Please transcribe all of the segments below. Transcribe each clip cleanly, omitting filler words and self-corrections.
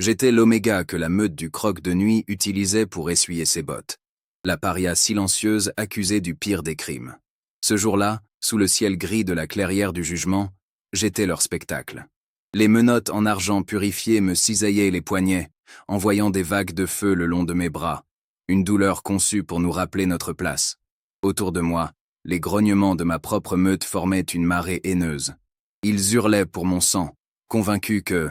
J'étais l'oméga que la meute du croc de nuit utilisait pour essuyer ses bottes. La paria silencieuse accusée du pire des crimes. Ce jour-là, sous le ciel gris de la clairière du jugement, j'étais leur spectacle. Les menottes en argent purifié me cisaillaient les poignets, envoyant des vagues de feu le long de mes bras, une douleur conçue pour nous rappeler notre place. Autour de moi, les grognements de ma propre meute formaient une marée haineuse. Ils hurlaient pour mon sang, convaincus que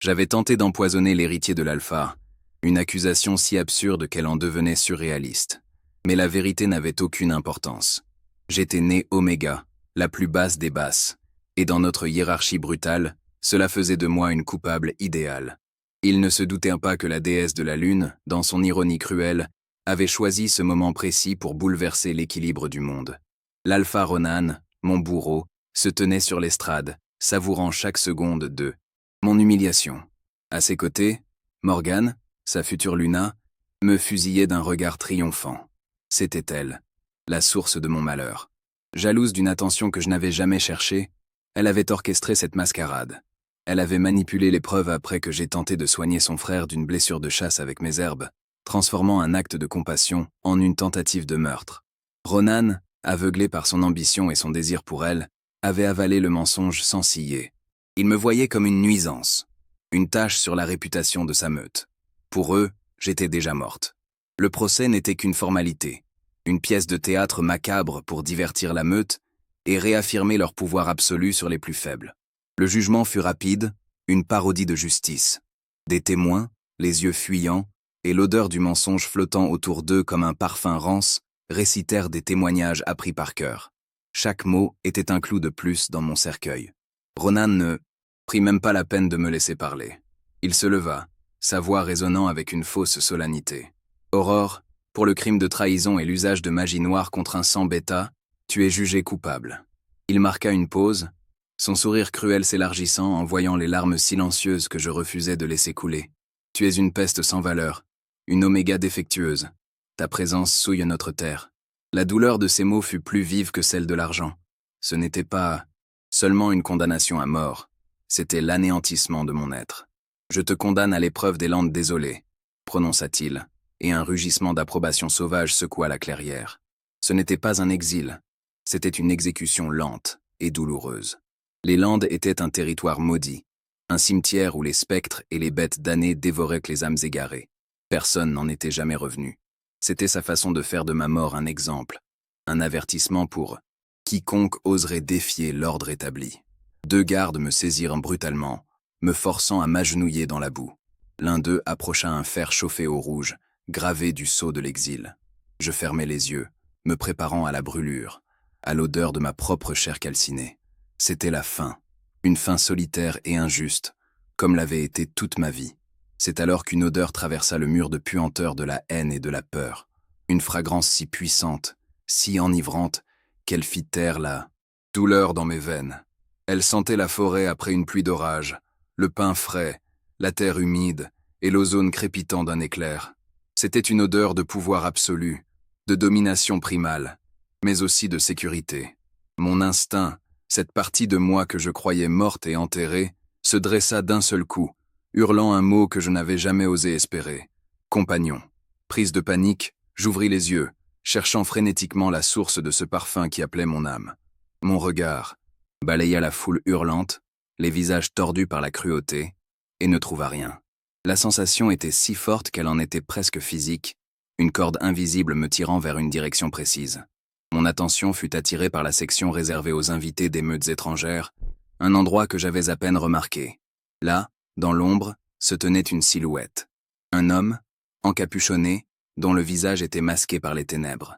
j'avais tenté d'empoisonner l'héritier de l'Alpha, une accusation si absurde qu'elle en devenait surréaliste. Mais la vérité n'avait aucune importance. J'étais né Oméga, la plus basse des basses, et dans notre hiérarchie brutale, cela faisait de moi une coupable idéale. Il ne se doutait pas que la déesse de la lune, dans son ironie cruelle, avait choisi ce moment précis pour bouleverser l'équilibre du monde. L'Alpha Ronan, mon bourreau, se tenait sur l'estrade, savourant chaque seconde de mon humiliation. À ses côtés, Morgane, sa future Luna, me fusillait d'un regard triomphant. C'était elle, la source de mon malheur. Jalouse d'une attention que je n'avais jamais cherchée, elle avait orchestré cette mascarade. Elle avait manipulé les preuves après que j'ai tenté de soigner son frère d'une blessure de chasse avec mes herbes, transformant un acte de compassion en une tentative de meurtre. Ronan, aveuglé par son ambition et son désir pour elle, avait avalé le mensonge sans ciller. Il me voyait comme une nuisance, une tache sur la réputation de sa meute. Pour eux, j'étais déjà morte. Le procès n'était qu'une formalité, une pièce de théâtre macabre pour divertir la meute et réaffirmer leur pouvoir absolu sur les plus faibles. Le jugement fut rapide, une parodie de justice. Des témoins, les yeux fuyants, et l'odeur du mensonge flottant autour d'eux comme un parfum rance, récitèrent des témoignages appris par cœur. Chaque mot était un clou de plus dans mon cercueil. Ronan ne prit même pas la peine de me laisser parler. Il se leva, sa voix résonnant avec une fausse solennité. « Aurore, pour le crime de trahison et l'usage de magie noire contre un sang bêta, tu es jugé coupable. » Il marqua une pause, son sourire cruel s'élargissant en voyant les larmes silencieuses que je refusais de laisser couler. « Tu es une peste sans valeur, une oméga défectueuse. Ta présence souille notre terre. » La douleur de ces mots fut plus vive que celle de l'argent. Ce n'était pas seulement une condamnation à mort, c'était l'anéantissement de mon être. « Je te condamne à l'épreuve des landes désolées, » prononça-t-il, et un rugissement d'approbation sauvage secoua la clairière. Ce n'était pas un exil, c'était une exécution lente et douloureuse. Les landes étaient un territoire maudit, un cimetière où les spectres et les bêtes damnées dévoraient les âmes égarées. Personne n'en était jamais revenu. C'était sa façon de faire de ma mort un exemple, un avertissement pour quiconque oserait défier l'ordre établi. 2 gardes me saisirent brutalement, me forçant à m'agenouiller dans la boue. L'un d'eux approcha un fer chauffé au rouge, gravé du sceau de l'exil. Je fermai les yeux, me préparant à la brûlure, à l'odeur de ma propre chair calcinée. C'était la fin, une fin solitaire et injuste, comme l'avait été toute ma vie. C'est alors qu'une odeur traversa le mur de puanteur de la haine et de la peur. Une fragrance si puissante, si enivrante, qu'elle fit taire la douleur dans mes veines. Elle sentait la forêt après une pluie d'orage, le pin frais, la terre humide et l'ozone crépitant d'un éclair. C'était une odeur de pouvoir absolu, de domination primale, mais aussi de sécurité. Mon instinct, cette partie de moi que je croyais morte et enterrée, se dressa d'un seul coup, hurlant un mot que je n'avais jamais osé espérer. Compagnon. Prise de panique, j'ouvris les yeux, cherchant frénétiquement la source de ce parfum qui appelait mon âme. Mon regard balaya la foule hurlante, les visages tordus par la cruauté, et ne trouva rien. La sensation était si forte qu'elle en était presque physique, une corde invisible me tirant vers une direction précise. Mon attention fut attirée par la section réservée aux invités des meutes étrangères, un endroit que j'avais à peine remarqué. Là, dans l'ombre, se tenait une silhouette. Un homme, encapuchonné, dont le visage était masqué par les ténèbres.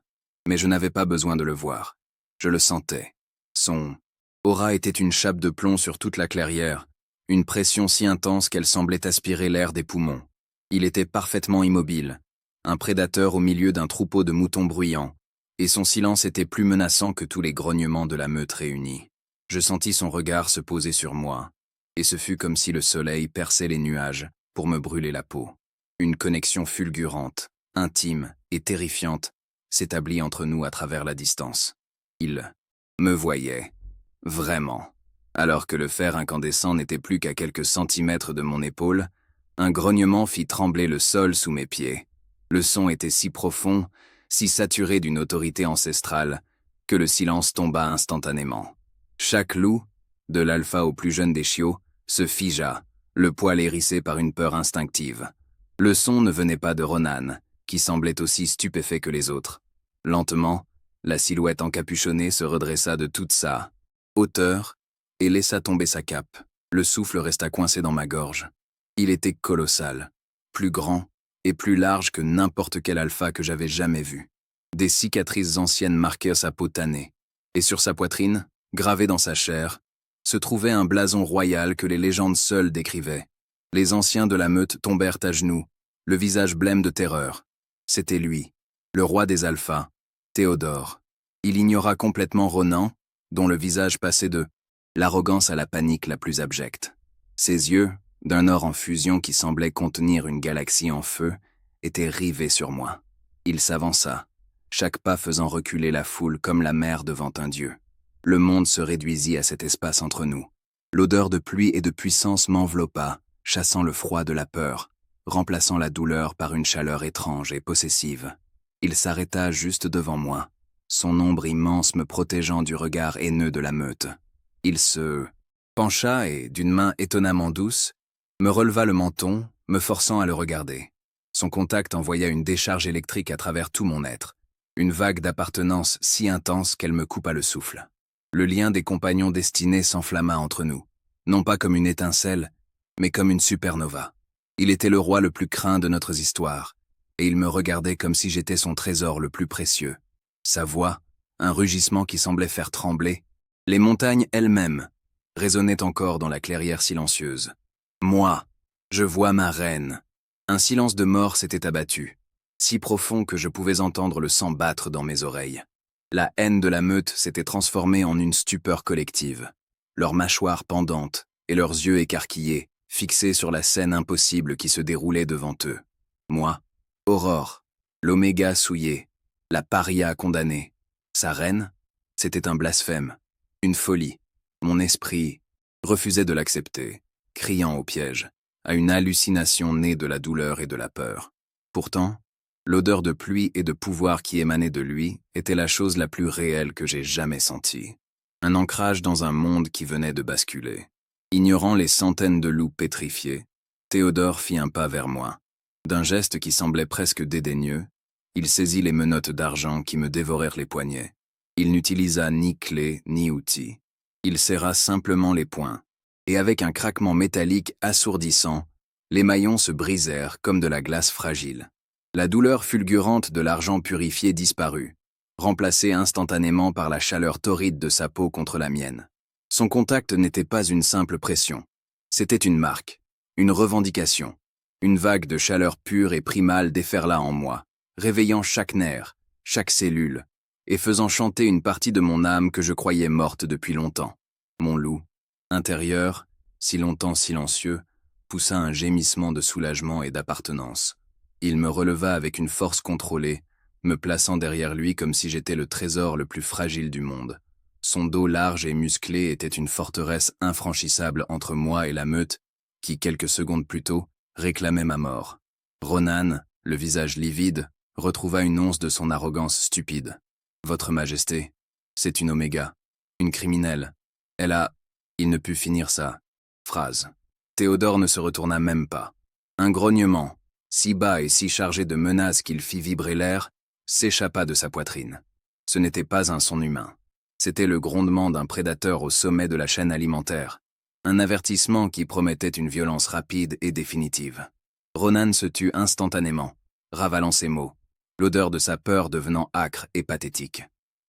Mais je n'avais pas besoin de le voir. Je le sentais. Son aura était une chape de plomb sur toute la clairière, une pression si intense qu'elle semblait aspirer l'air des poumons. Il était parfaitement immobile, un prédateur au milieu d'un troupeau de moutons bruyants, et son silence était plus menaçant que tous les grognements de la meute réunie. Je sentis son regard se poser sur moi, et ce fut comme si le soleil perçait les nuages pour me brûler la peau. Une connexion fulgurante, intime et terrifiante s'établit entre nous à travers la distance. Il me voyait, vraiment. Alors que le fer incandescent n'était plus qu'à quelques centimètres de mon épaule, Un grognement fit trembler le sol sous mes pieds. Le son était si profond, si saturé d'une autorité ancestrale, que le silence tomba instantanément. Chaque loup, de l'alpha au plus jeune des chiots, se figea, le poil hérissé par une peur instinctive. Le son ne venait pas de Ronan, qui semblait aussi stupéfait que les autres. Lentement, la silhouette encapuchonnée se redressa de toute sa hauteur et laissa tomber sa cape. Le souffle resta coincé dans ma gorge. Il était colossal, plus grand et plus large que n'importe quel alpha que j'avais jamais vu. Des cicatrices anciennes marquaient sa peau tannée, et sur sa poitrine, gravé dans sa chair, se trouvait un blason royal que les légendes seules décrivaient. Les anciens de la meute tombèrent à genoux, le visage blême de terreur. C'était lui, le roi des alphas, Théodore. Il ignora complètement Ronan, dont le visage passait de l'arrogance à la panique la plus abjecte. Ses yeux, d'un or en fusion qui semblait contenir une galaxie en feu, étaient rivés sur moi. Il s'avança, chaque pas faisant reculer la foule comme la mer devant un dieu. Le monde se réduisit à cet espace entre nous. L'odeur de pluie et de puissance m'enveloppa, chassant le froid de la peur, remplaçant la douleur par une chaleur étrange et possessive. Il s'arrêta juste devant moi, son ombre immense me protégeant du regard haineux de la meute. Il se pencha et, d'une main étonnamment douce, me releva le menton, me forçant à le regarder. Son contact envoya une décharge électrique à travers tout mon être, une vague d'appartenance si intense qu'elle me coupa le souffle. Le lien des compagnons destinés s'enflamma entre nous, non pas comme une étincelle, mais comme une supernova. Il était le roi le plus craint de notre histoire, et il me regardait comme si j'étais son trésor le plus précieux. Sa voix, un rugissement qui semblait faire trembler, les montagnes elles-mêmes, résonnaient encore dans la clairière silencieuse. Moi, je vois ma reine. Un silence de mort s'était abattu, si profond que je pouvais entendre le sang battre dans mes oreilles. La haine de la meute s'était transformée en une stupeur collective. Leurs mâchoires pendantes et leurs yeux écarquillés, fixés sur la scène impossible qui se déroulait devant eux. Moi, Aurore, l'oméga souillé, la paria condamnée. Sa reine, c'était un blasphème, une folie. Mon esprit refusait de l'accepter, criant au piège, à une hallucination née de la douleur et de la peur. Pourtant, l'odeur de pluie et de pouvoir qui émanait de lui était la chose la plus réelle que j'ai jamais sentie. Un ancrage dans un monde qui venait de basculer. Ignorant les centaines de loups pétrifiés, Théodore fit un pas vers moi. D'un geste qui semblait presque dédaigneux, il saisit les menottes d'argent qui me dévorèrent les poignets. Il n'utilisa ni clé ni outil. Il serra simplement les poings, et avec un craquement métallique assourdissant, les maillons se brisèrent comme de la glace fragile. La douleur fulgurante de l'argent purifié disparut, remplacée instantanément par la chaleur torride de sa peau contre la mienne. Son contact n'était pas une simple pression. C'était une marque, une revendication. Une vague de chaleur pure et primale déferla en moi, réveillant chaque nerf, chaque cellule, et faisant chanter une partie de mon âme que je croyais morte depuis longtemps. Mon loup, intérieur, si longtemps silencieux, poussa un gémissement de soulagement et d'appartenance. Il me releva avec une force contrôlée, me plaçant derrière lui comme si j'étais le trésor le plus fragile du monde. Son dos large et musclé était une forteresse infranchissable entre moi et la meute qui, quelques secondes plus tôt, réclamait ma mort. Ronan, le visage livide, retrouva une once de son arrogance stupide. « Votre Majesté, c'est une oméga, une criminelle. Elle a… » Il ne put finir sa phrase. Théodore ne se retourna même pas. Un grognement, si bas et si chargé de menaces qu'il fit vibrer l'air, s'échappa de sa poitrine. Ce n'était pas un son humain. C'était le grondement d'un prédateur au sommet de la chaîne alimentaire. Un avertissement qui promettait une violence rapide et définitive. Ronan se tut instantanément, ravalant ses mots, l'odeur de sa peur devenant âcre et pathétique.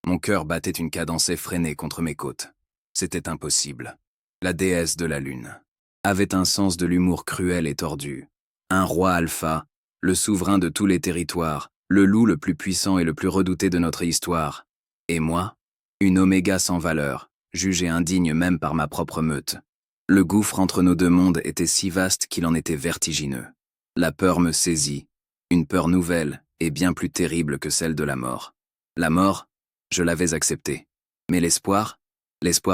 Mon cœur battait une cadence effrénée contre mes côtes. C'était impossible. La déesse de la lune avait un sens de l'humour cruel et tordu. Un roi alpha, le souverain de tous les territoires, le loup le plus puissant et le plus redouté de notre histoire. Et moi, une oméga sans valeur, jugée indigne même par ma propre meute. Le gouffre entre nos deux mondes était si vaste qu'il en était vertigineux. La peur me saisit, une peur nouvelle et bien plus terrible que celle de la mort. La mort, je l'avais acceptée. Mais l'espoir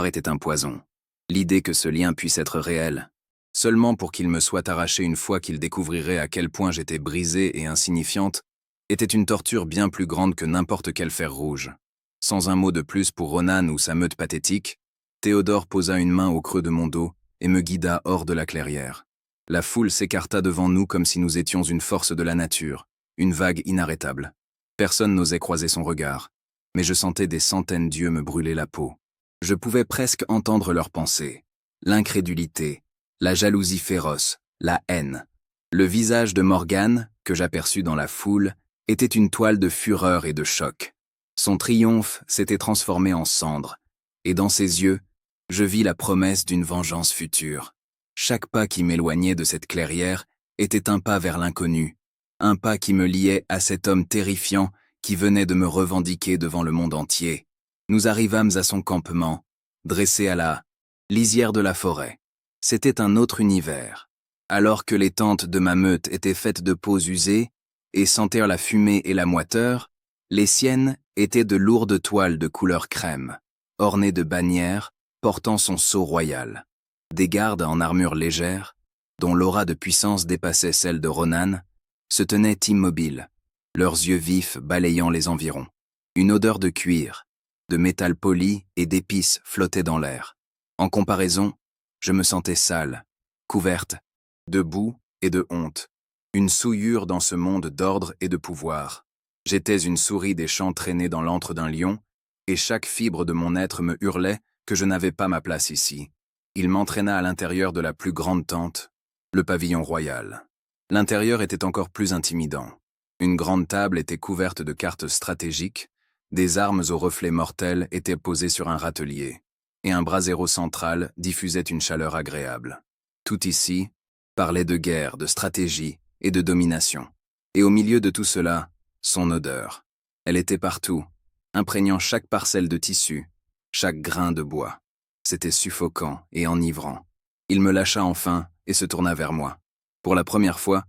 était un poison. L'idée que ce lien puisse être réel, seulement pour qu'il me soit arraché une fois qu'il découvrirait à quel point j'étais brisée et insignifiante, était une torture bien plus grande que n'importe quel fer rouge. Sans un mot de plus pour Ronan ou sa meute pathétique, Théodore posa une main au creux de mon dos et me guida hors de la clairière. La foule s'écarta devant nous comme si nous étions une force de la nature, une vague inarrêtable. Personne n'osait croiser son regard, mais je sentais des centaines d'yeux me brûler la peau. Je pouvais presque entendre leurs pensées. L'incrédulité, la jalousie féroce, la haine. Le visage de Morgane, que j'aperçus dans la foule, était une toile de fureur et de choc. Son triomphe s'était transformé en cendre, et dans ses yeux, je vis la promesse d'une vengeance future. Chaque pas qui m'éloignait de cette clairière était un pas vers l'inconnu, un pas qui me liait à cet homme terrifiant qui venait de me revendiquer devant le monde entier. Nous arrivâmes à son campement, dressé à la lisière de la forêt. C'était un autre univers. Alors que les tentes de ma meute étaient faites de peaux usées et sentèrent la fumée et la moiteur, les siennes étaient de lourdes toiles de couleur crème, ornées de bannières portant son sceau royal. Des gardes en armure légère, dont l'aura de puissance dépassait celle de Ronan, se tenaient immobiles, leurs yeux vifs balayant les environs. Une odeur de cuir, de métal poli et d'épices flottait dans l'air. En comparaison, je me sentais sale, couverte, de boue et de honte, une souillure dans ce monde d'ordre et de pouvoir. J'étais une souris des champs traînée dans l'antre d'un lion, et chaque fibre de mon être me hurlait que je n'avais pas ma place ici. Il m'entraîna à l'intérieur de la plus grande tente, le pavillon royal. L'intérieur était encore plus intimidant. Une grande table était couverte de cartes stratégiques, des armes aux reflets mortels étaient posées sur un râtelier, et un brasero central diffusait une chaleur agréable. Tout ici parlait de guerre, de stratégie et de domination. Et au milieu de tout cela, son odeur. Elle était partout, imprégnant chaque parcelle de tissu, chaque grain de bois. C'était suffocant et enivrant. Il me lâcha enfin et se tourna vers moi. Pour la première fois,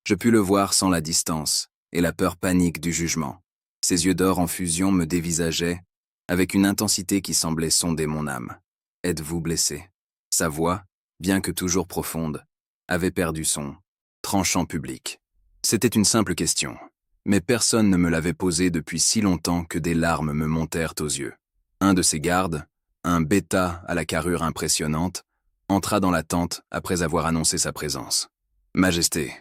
je pus le voir sans la distance et la peur panique du jugement. Ses yeux d'or en fusion me dévisageaient avec une intensité qui semblait sonder mon âme. « Êtes-vous blessé ?» Sa voix, bien que toujours profonde, avait perdu son tranchant public. C'était une simple question, mais personne ne me l'avait posée depuis si longtemps que des larmes me montèrent aux yeux. Un de ses gardes, un bêta à la carrure impressionnante, entra dans la tente après avoir annoncé sa présence. « Majesté,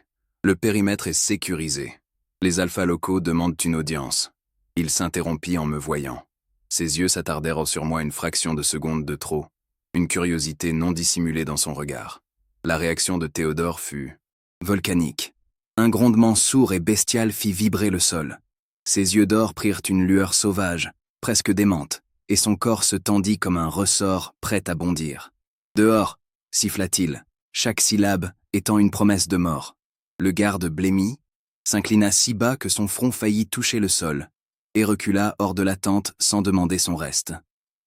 le périmètre est sécurisé. Les alphas locaux demandent une audience. » Il s'interrompit en me voyant. Ses yeux s'attardèrent sur moi une fraction de seconde de trop, une curiosité non dissimulée dans son regard. La réaction de Théodore fut volcanique. Un grondement sourd et bestial fit vibrer le sol. Ses yeux d'or prirent une lueur sauvage, presque démente, et son corps se tendit comme un ressort prêt à bondir. « Dehors !» siffla-t-il, chaque syllabe étant une promesse de mort. Le garde blêmit, s'inclina si bas que son front faillit toucher le sol, et recula hors de la tente sans demander son reste.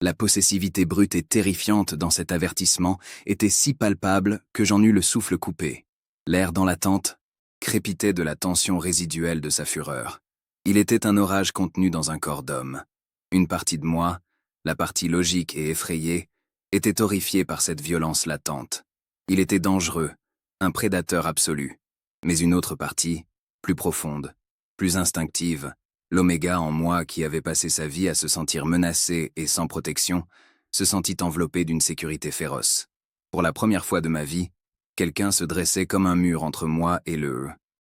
La possessivité brute et terrifiante dans cet avertissement était si palpable que j'en eus le souffle coupé. L'air dans la tente crépitait de la tension résiduelle de sa fureur. Il était un orage contenu dans un corps d'homme. Une partie de moi, la partie logique et effrayée, était horrifiée par cette violence latente. Il était dangereux, un prédateur absolu. Mais une autre partie, plus profonde, plus instinctive, l'oméga en moi qui avait passé sa vie à se sentir menacé et sans protection, se sentit enveloppé d'une sécurité féroce. Pour la première fois de ma vie, quelqu'un se dressait comme un mur entre moi et le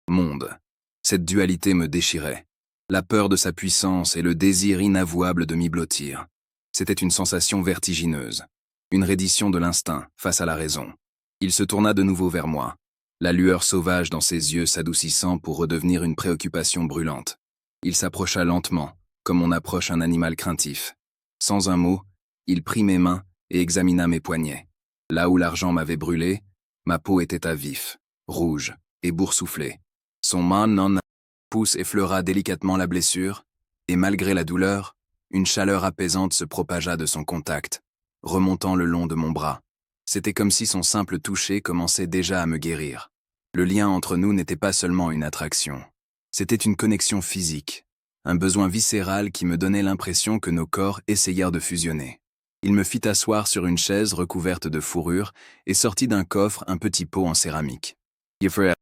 monde. Cette dualité me déchirait. La peur de sa puissance et le désir inavouable de m'y blottir. C'était une sensation vertigineuse. Une reddition de l'instinct face à la raison. Il se tourna de nouveau vers moi, la lueur sauvage dans ses yeux s'adoucissant pour redevenir une préoccupation brûlante. Il s'approcha lentement, comme on approche un animal craintif. Sans un mot, il prit mes mains et examina mes poignets. Là où l'argent m'avait brûlé, ma peau était à vif, rouge et boursouflée. Son main non pouce effleura délicatement la blessure, et malgré la douleur, une chaleur apaisante se propagea de son contact, remontant le long de mon bras. C'était comme si son simple toucher commençait déjà à me guérir. Le lien entre nous n'était pas seulement une attraction. C'était une connexion physique, un besoin viscéral qui me donnait l'impression que nos corps essayèrent de fusionner. Il me fit asseoir sur une chaise recouverte de fourrure et sortit d'un coffre un petit pot en céramique. Jeffrey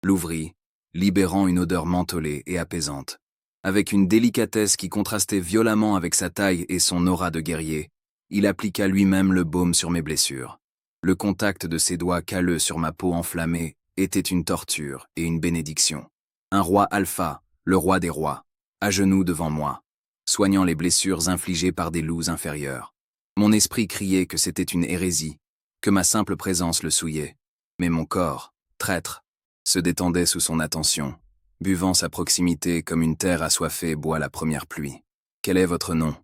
l'ouvrit, libérant une odeur mentholée et apaisante. Avec une délicatesse qui contrastait violemment avec sa taille et son aura de guerrier, il appliqua lui-même le baume sur mes blessures. Le contact de ses doigts calleux sur ma peau enflammée était une torture et une bénédiction. Un roi alpha, le roi des rois, à genoux devant moi, soignant les blessures infligées par des loups inférieurs. Mon esprit criait que c'était une hérésie, que ma simple présence le souillait. Mais mon corps, traître, se détendait sous son attention, buvant sa proximité comme une terre assoiffée boit la première pluie. « Quel est votre nom »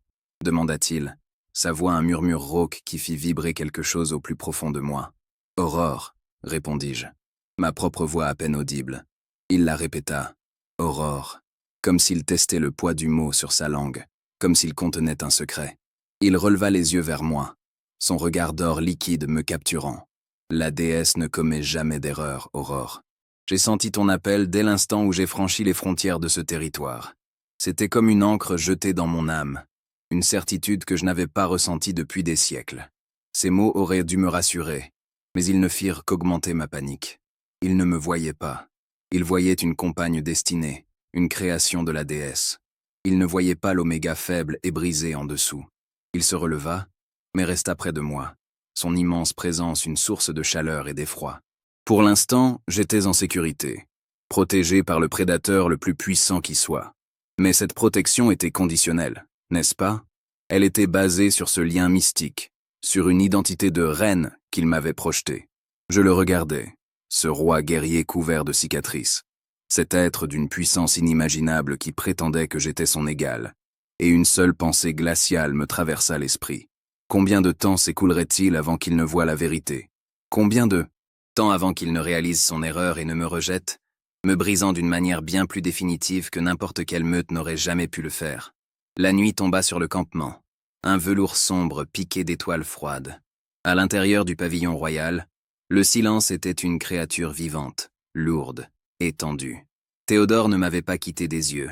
demanda-t-il, sa voix un murmure rauque qui fit vibrer quelque chose au plus profond de moi. « Aurore » répondis-je, ma propre voix à peine audible. Il la répéta, « Aurore », comme s'il testait le poids du mot sur sa langue, comme s'il contenait un secret. Il releva les yeux vers moi, son regard d'or liquide me capturant. La déesse ne commet jamais d'erreur, Aurore. J'ai senti ton appel dès l'instant où j'ai franchi les frontières de ce territoire. C'était comme une encre jetée dans mon âme, une certitude que je n'avais pas ressentie depuis des siècles. Ces mots auraient dû me rassurer, mais ils ne firent qu'augmenter ma panique. Il ne me voyait pas. Il voyait une compagne destinée, une création de la déesse. Il ne voyait pas l'oméga faible et brisé en dessous. Il se releva, mais resta près de moi, son immense présence une source de chaleur et d'effroi. Pour l'instant, j'étais en sécurité, protégé par le prédateur le plus puissant qui soit. Mais cette protection était conditionnelle, n'est-ce pas? Elle était basée sur ce lien mystique, sur une identité de reine qu'il m'avait projetée. Je le regardais, ce roi guerrier couvert de cicatrices, cet être d'une puissance inimaginable qui prétendait que j'étais son égal, et une seule pensée glaciale me traversa l'esprit. Combien de temps s'écoulerait-il avant qu'il ne voie la vérité? Combien de temps avant qu'il ne réalise son erreur et ne me rejette, me brisant d'une manière bien plus définitive que n'importe quelle meute n'aurait jamais pu le faire? La nuit tomba sur le campement, un velours sombre piqué d'étoiles froides. À l'intérieur du pavillon royal, le silence était une créature vivante, lourde, étendue. Théodore ne m'avait pas quitté des yeux.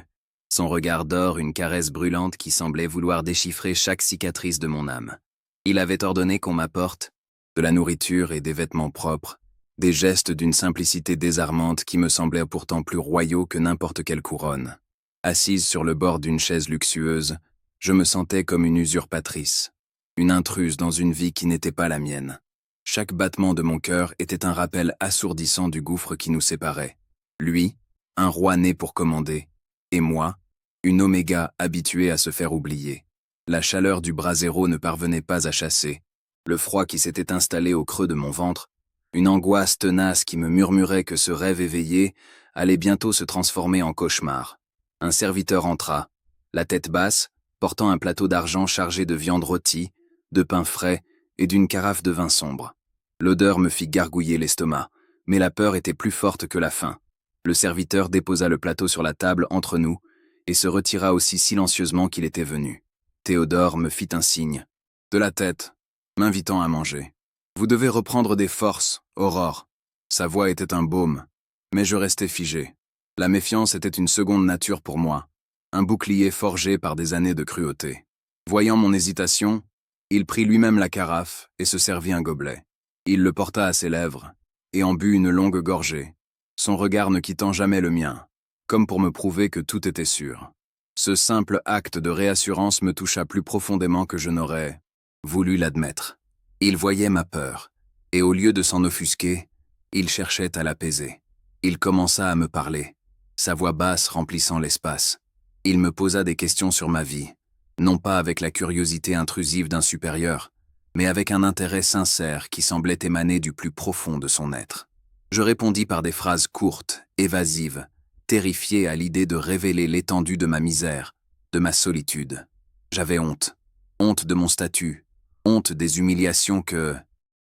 Son regard d'or une caresse brûlante qui semblait vouloir déchiffrer chaque cicatrice de mon âme. Il avait ordonné qu'on m'apporte de la nourriture et des vêtements propres, des gestes d'une simplicité désarmante qui me semblaient pourtant plus royaux que n'importe quelle couronne. Assise sur le bord d'une chaise luxueuse, je me sentais comme une usurpatrice, une intruse dans une vie qui n'était pas la mienne. Chaque battement de mon cœur était un rappel assourdissant du gouffre qui nous séparait. Lui, un roi né pour commander, et moi, une oméga habituée à se faire oublier. La chaleur du brasero ne parvenait pas à chasser, le froid qui s'était installé au creux de mon ventre, une angoisse tenace qui me murmurait que ce rêve éveillé allait bientôt se transformer en cauchemar. Un serviteur entra, la tête basse, portant un plateau d'argent chargé de viande rôtie, de pain frais et d'une carafe de vin sombre. L'odeur me fit gargouiller l'estomac, mais la peur était plus forte que la faim. Le serviteur déposa le plateau sur la table entre nous et se retira aussi silencieusement qu'il était venu. Théodore me fit un signe, de la tête, m'invitant à manger. « Vous devez reprendre des forces, Aurore. » Sa voix était un baume, mais je restais figé. La méfiance était une seconde nature pour moi, un bouclier forgé par des années de cruauté. Voyant mon hésitation, il prit lui-même la carafe et se servit un gobelet. Il le porta à ses lèvres et en but une longue gorgée, son regard ne quittant jamais le mien, comme pour me prouver que tout était sûr. Ce simple acte de réassurance me toucha plus profondément que je n'aurais voulu l'admettre. Il voyait ma peur, et au lieu de s'en offusquer, il cherchait à l'apaiser. Il commença à me parler, sa voix basse remplissant l'espace. Il me posa des questions sur ma vie, non pas avec la curiosité intrusive d'un supérieur, mais avec un intérêt sincère qui semblait émaner du plus profond de son être. Je répondis par des phrases courtes, évasives, terrifié à l'idée de révéler l'étendue de ma misère, de ma solitude. J'avais honte, honte de mon statut, honte des humiliations que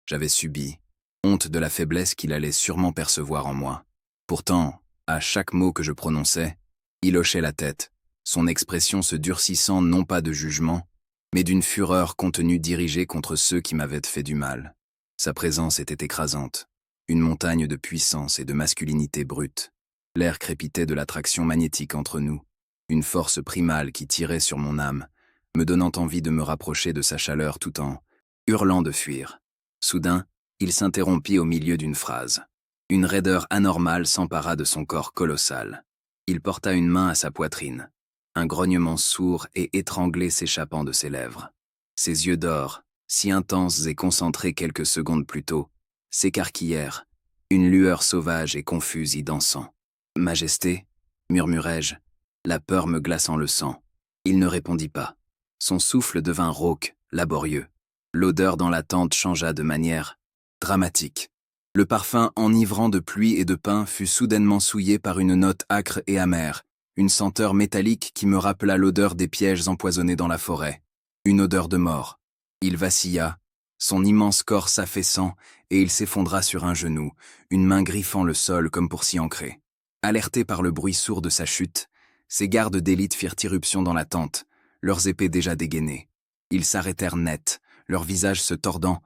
j'avais subies, honte de la faiblesse qu'il allait sûrement percevoir en moi. Pourtant, à chaque mot que je prononçais, il hochait la tête, son expression se durcissant non pas de jugement, mais d'une fureur contenue dirigée contre ceux qui m'avaient fait du mal. Sa présence était écrasante, une montagne de puissance et de masculinité brute. L'air crépitait de l'attraction magnétique entre nous, une force primale qui tirait sur mon âme, me donnant envie de me rapprocher de sa chaleur tout en hurlant de fuir. Soudain, il s'interrompit au milieu d'une phrase. Une raideur anormale s'empara de son corps colossal. Il porta une main à sa poitrine. Un grognement sourd et étranglé s'échappant de ses lèvres. Ses yeux d'or, si intenses et concentrés quelques secondes plus tôt, s'écarquillèrent, une lueur sauvage et confuse y dansant. « Majesté » murmurai-je, la peur me glaçant le sang. Il ne répondit pas. Son souffle devint rauque, laborieux. L'odeur dans la tente changea de manière dramatique. Le parfum enivrant de pluie et de pain fut soudainement souillé par une note âcre et amère, une senteur métallique qui me rappela l'odeur des pièges empoisonnés dans la forêt. Une odeur de mort. Il vacilla, son immense corps s'affaissant, et il s'effondra sur un genou, une main griffant le sol comme pour s'y ancrer. Alertés par le bruit sourd de sa chute, ses gardes d'élite firent irruption dans la tente, leurs épées déjà dégainées. Ils s'arrêtèrent net, leurs visages se tordant,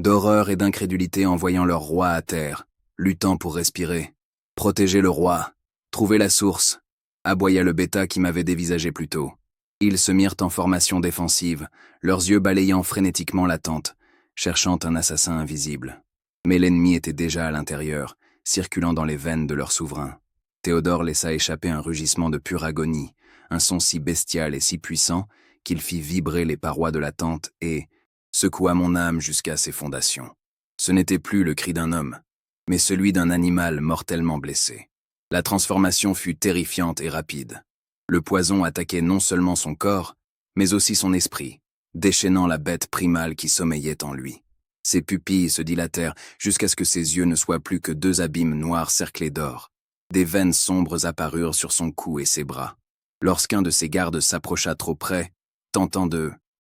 d'horreur et d'incrédulité en voyant leur roi à terre, luttant pour respirer. « Protégez le roi, trouvez la source », aboya le bêta qui m'avait dévisagé plus tôt. Ils se mirent en formation défensive, leurs yeux balayant frénétiquement la tente, cherchant un assassin invisible. Mais l'ennemi était déjà à l'intérieur, circulant dans les veines de leur souverain. Théodore laissa échapper un rugissement de pure agonie, un son si bestial et si puissant qu'il fit vibrer les parois de la tente et secoua mon âme jusqu'à ses fondations. Ce n'était plus le cri d'un homme, mais celui d'un animal mortellement blessé. La transformation fut terrifiante et rapide. Le poison attaquait non seulement son corps, mais aussi son esprit, déchaînant la bête primale qui sommeillait en lui. Ses pupilles se dilatèrent jusqu'à ce que ses yeux ne soient plus que deux abîmes noirs cerclés d'or. Des veines sombres apparurent sur son cou et ses bras. Lorsqu'un de ses gardes s'approcha trop près, tentant de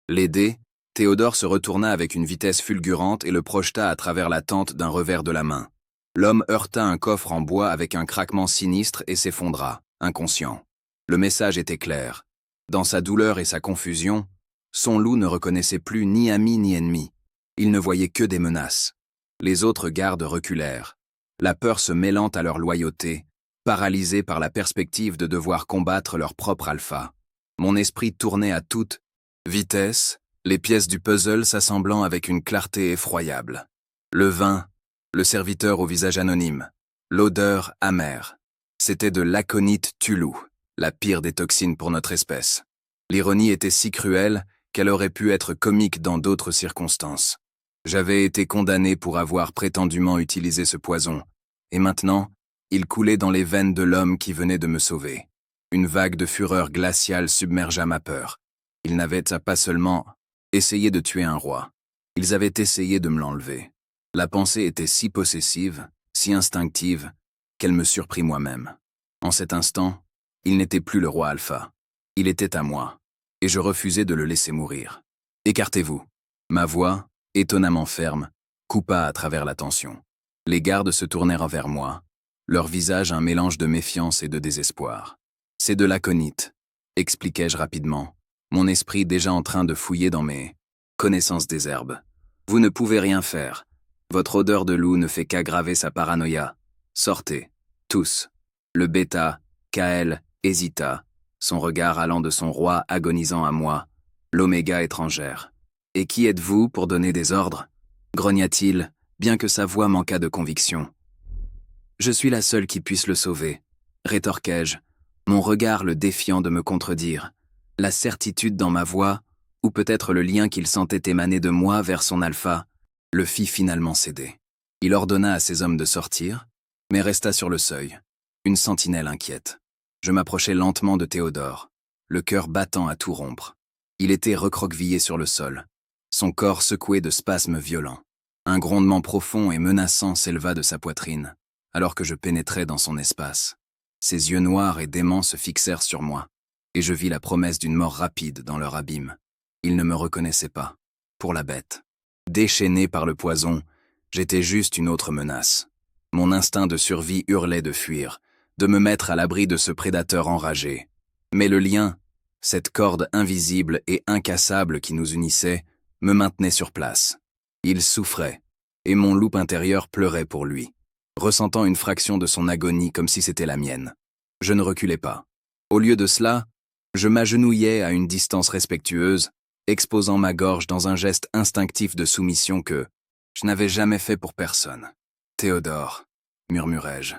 l'aider, Théodore se retourna avec une vitesse fulgurante et le projeta à travers la tente d'un revers de la main. L'homme heurta un coffre en bois avec un craquement sinistre et s'effondra, inconscient. Le message était clair. Dans sa douleur et sa confusion, son loup ne reconnaissait plus ni ami ni ennemi. Il ne voyait que des menaces. Les autres gardes reculèrent, la peur se mêlant à leur loyauté, paralysés par la perspective de devoir combattre leur propre alpha. Mon esprit tournait à toute vitesse, les pièces du puzzle s'assemblant avec une clarté effroyable. Le vin, le serviteur au visage anonyme, l'odeur amère. C'était de l'aconite Tulu, la pire des toxines pour notre espèce. L'ironie était si cruelle qu'elle aurait pu être comique dans d'autres circonstances. J'avais été condamné pour avoir prétendument utilisé ce poison, et maintenant, il coulait dans les veines de l'homme qui venait de me sauver. Une vague de fureur glaciale submergea ma peur. Ils n'avaient pas seulement essayé de tuer un roi, ils avaient essayé de me l'enlever. La pensée était si possessive, si instinctive, qu'elle me surprit moi-même. En cet instant, il n'était plus le roi Alpha. Il était à moi, et je refusais de le laisser mourir. « Écartez-vous !» Ma voix, étonnamment ferme, coupa à travers la tension. Les gardes se tournèrent vers moi, leur visage un mélange de méfiance et de désespoir. « C'est de l'aconite », expliquai-je rapidement, mon esprit déjà en train de fouiller dans mes connaissances des herbes. « Vous ne pouvez rien faire. Votre odeur de loup ne fait qu'aggraver sa paranoïa. Sortez, tous. » Le bêta, Kael, hésita, son regard allant de son roi agonisant à moi, l'oméga étrangère. « Et qui êtes-vous pour donner des ordres ?» grogna-t-il, bien que sa voix manquât de conviction. « Je suis la seule qui puisse le sauver, » rétorquai-je, mon regard le défiant de me contredire. La certitude dans ma voix, ou peut-être le lien qu'il sentait émaner de moi vers son alpha, le fit finalement céder. Il ordonna à ses hommes de sortir, mais resta sur le seuil, une sentinelle inquiète. Je m'approchai lentement de Théodore, le cœur battant à tout rompre. Il était recroquevillé sur le sol, son corps secoué de spasmes violents. Un grondement profond et menaçant s'éleva de sa poitrine, alors que je pénétrais dans son espace. Ses yeux noirs et déments se fixèrent sur moi, et je vis la promesse d'une mort rapide dans leur abîme. Il ne me reconnaissait pas, pour la bête. Déchaîné par le poison, j'étais juste une autre menace. Mon instinct de survie hurlait de fuir, de me mettre à l'abri de ce prédateur enragé. Mais le lien, cette corde invisible et incassable qui nous unissait, me maintenait sur place. Il souffrait, et mon loup intérieur pleurait pour lui, ressentant une fraction de son agonie comme si c'était la mienne. Je ne reculais pas. Au lieu de cela, Je m'agenouillai à une distance respectueuse, exposant ma gorge dans un geste instinctif de soumission que je n'avais jamais fait pour personne. « Théodore », murmurai-je,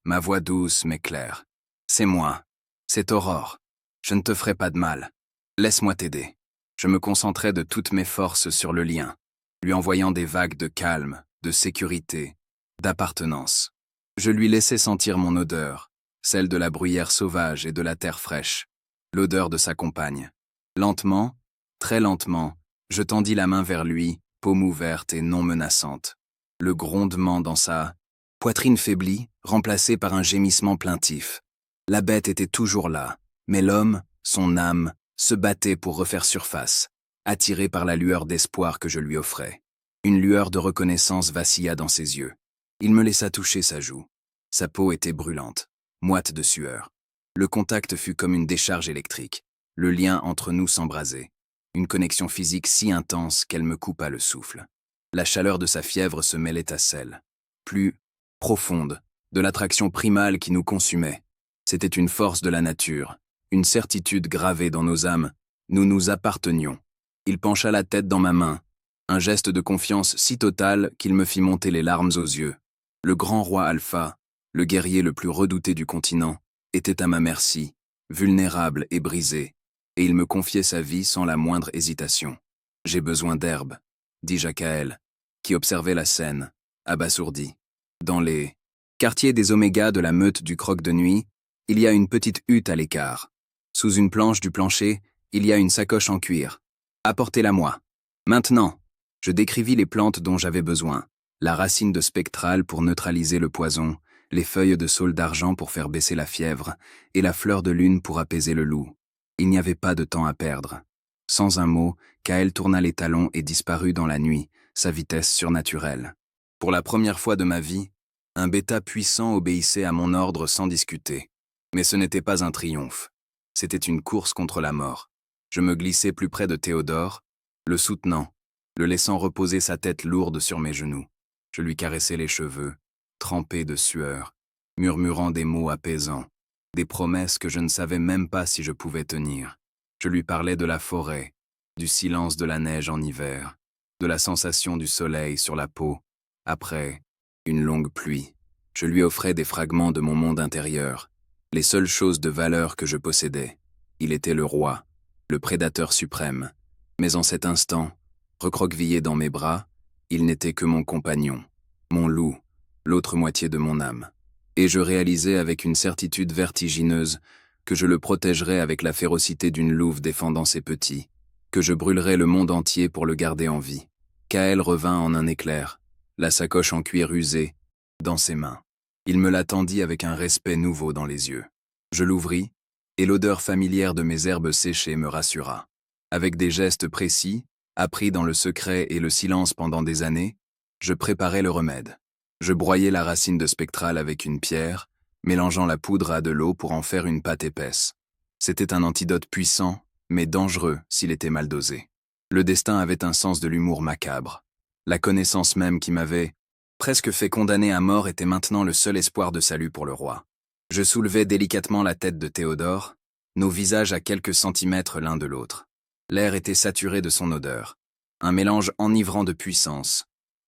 ma voix douce mais claire. « C'est moi, c'est Aurore. Je ne te ferai pas de mal. Laisse-moi t'aider. » Je me concentrai de toutes mes forces sur le lien, lui envoyant des vagues de calme, de sécurité, d'appartenance. Je lui laissai sentir mon odeur, celle de la bruyère sauvage et de la terre fraîche, l'odeur de sa compagne. Lentement, très lentement, je tendis la main vers lui, paume ouverte et non menaçante. Le grondement dans sa poitrine faiblit, remplacé par un gémissement plaintif. La bête était toujours là, mais l'homme, son âme, se battait pour refaire surface, attiré par la lueur d'espoir que je lui offrais. Une lueur de reconnaissance vacilla dans ses yeux. Il me laissa toucher sa joue. Sa peau était brûlante, moite de sueur. Le contact fut comme une décharge électrique. Le lien entre nous s'embrasait. Une connexion physique si intense qu'elle me coupa le souffle. La chaleur de sa fièvre se mêlait à celle, plus profonde, de l'attraction primale qui nous consumait. C'était une force de la nature, une certitude gravée dans nos âmes. Nous nous appartenions. Il pencha la tête dans ma main, un geste de confiance si total qu'il me fit monter les larmes aux yeux. Le grand roi Alpha, le guerrier le plus redouté du continent, était à ma merci, vulnérable et brisé, et il me confiait sa vie sans la moindre hésitation. « J'ai besoin d'herbe », dis-je à Kael, qui observait la scène, abasourdi. Dans les quartiers des Omégas de la meute du Croc de Nuit, il y a une petite hutte à l'écart. Sous une planche du plancher, il y a une sacoche en cuir. Apportez-la-moi. Maintenant, je décrivis les plantes dont j'avais besoin. La racine de spectrale pour neutraliser le poison, les feuilles de saule d'argent pour faire baisser la fièvre, et la fleur de lune pour apaiser le loup. Il n'y avait pas de temps à perdre. Sans un mot, Kael tourna les talons et disparut dans la nuit, sa vitesse surnaturelle. Pour la première fois de ma vie, un bêta puissant obéissait à mon ordre sans discuter. Mais ce n'était pas un triomphe. C'était une course contre la mort. Je me glissai plus près de Théodore, le soutenant, le laissant reposer sa tête lourde sur mes genoux. Je lui caressai les cheveux, trempés de sueur, murmurant des mots apaisants, des promesses que je ne savais même pas si je pouvais tenir. Je lui parlais de la forêt, du silence de la neige en hiver, de la sensation du soleil sur la peau, après une longue pluie. Je lui offrais des fragments de mon monde intérieur, les seules choses de valeur que je possédais. Il était le roi, le prédateur suprême, mais en cet instant, recroquevillé dans mes bras, il n'était que mon compagnon, mon loup, l'autre moitié de mon âme. Et je réalisais avec une certitude vertigineuse que je le protégerais avec la férocité d'une louve défendant ses petits, que je brûlerais le monde entier pour le garder en vie. Kael revint en un éclair, la sacoche en cuir usé, dans ses mains. Il me la tendit avec un respect nouveau dans les yeux. Je l'ouvris, et l'odeur familière de mes herbes séchées me rassura. Avec des gestes précis, appris dans le secret et le silence pendant des années, je préparai le remède. Je broyai la racine de spectrale avec une pierre, mélangeant la poudre à de l'eau pour en faire une pâte épaisse. C'était un antidote puissant, mais dangereux s'il était mal dosé. Le destin avait un sens de l'humour macabre. La connaissance même qui m'avait presque fait condamner à mort était maintenant le seul espoir de salut pour le roi. Je soulevai délicatement la tête de Théodore, nos visages à quelques centimètres l'un de l'autre. L'air était saturé de son odeur, un mélange enivrant de puissance,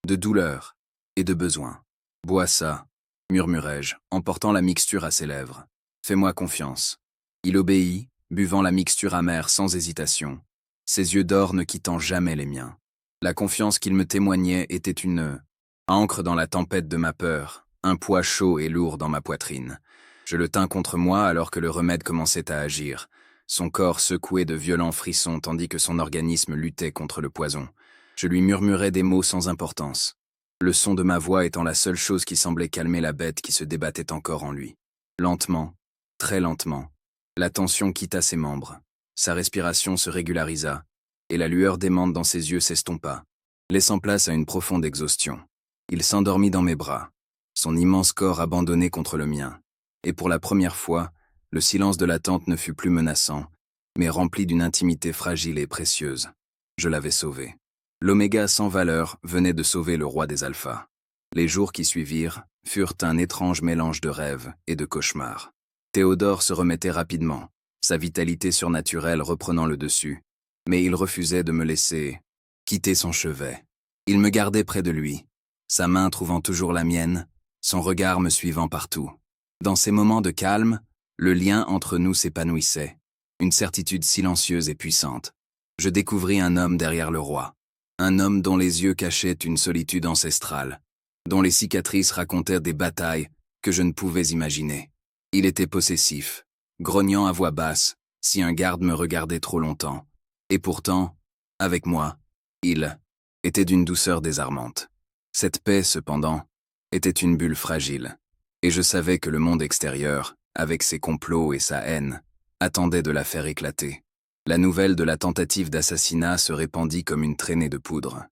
de douleur et de besoin. « Bois ça », murmurai-je, en portant la mixture à ses lèvres. « Fais-moi confiance. » Il obéit, buvant la mixture amère sans hésitation, ses yeux d'or ne quittant jamais les miens. La confiance qu'il me témoignait était une ancre dans la tempête de ma peur, un poids chaud et lourd dans ma poitrine. Je le tins contre moi alors que le remède commençait à agir, son corps secoué de violents frissons tandis que son organisme luttait contre le poison. Je lui murmurais des mots sans importance, le son de ma voix étant la seule chose qui semblait calmer la bête qui se débattait encore en lui. Lentement, très lentement, la tension quitta ses membres, sa respiration se régularisa, et la lueur démente dans ses yeux s'estompa, laissant place à une profonde exhaustion. Il s'endormit dans mes bras, son immense corps abandonné contre le mien, et pour la première fois, le silence de la tente ne fut plus menaçant, mais rempli d'une intimité fragile et précieuse. Je l'avais sauvé. L'Oméga sans valeur venait de sauver le roi des Alphas. Les jours qui suivirent furent un étrange mélange de rêves et de cauchemars. Théodore se remettait rapidement, sa vitalité surnaturelle reprenant le dessus. Mais il refusait de me laisser quitter son chevet. Il me gardait près de lui, sa main trouvant toujours la mienne, son regard me suivant partout. Dans ces moments de calme, le lien entre nous s'épanouissait, une certitude silencieuse et puissante. Je découvris un homme derrière le roi, un homme dont les yeux cachaient une solitude ancestrale, dont les cicatrices racontaient des batailles que je ne pouvais imaginer. Il était possessif, grognant à voix basse si un garde me regardait trop longtemps. Et pourtant, avec moi, il était d'une douceur désarmante. Cette paix, cependant, était une bulle fragile, et je savais que le monde extérieur, avec ses complots et sa haine, attendait de la faire éclater. La nouvelle de la tentative d'assassinat se répandit comme une traînée de poudre.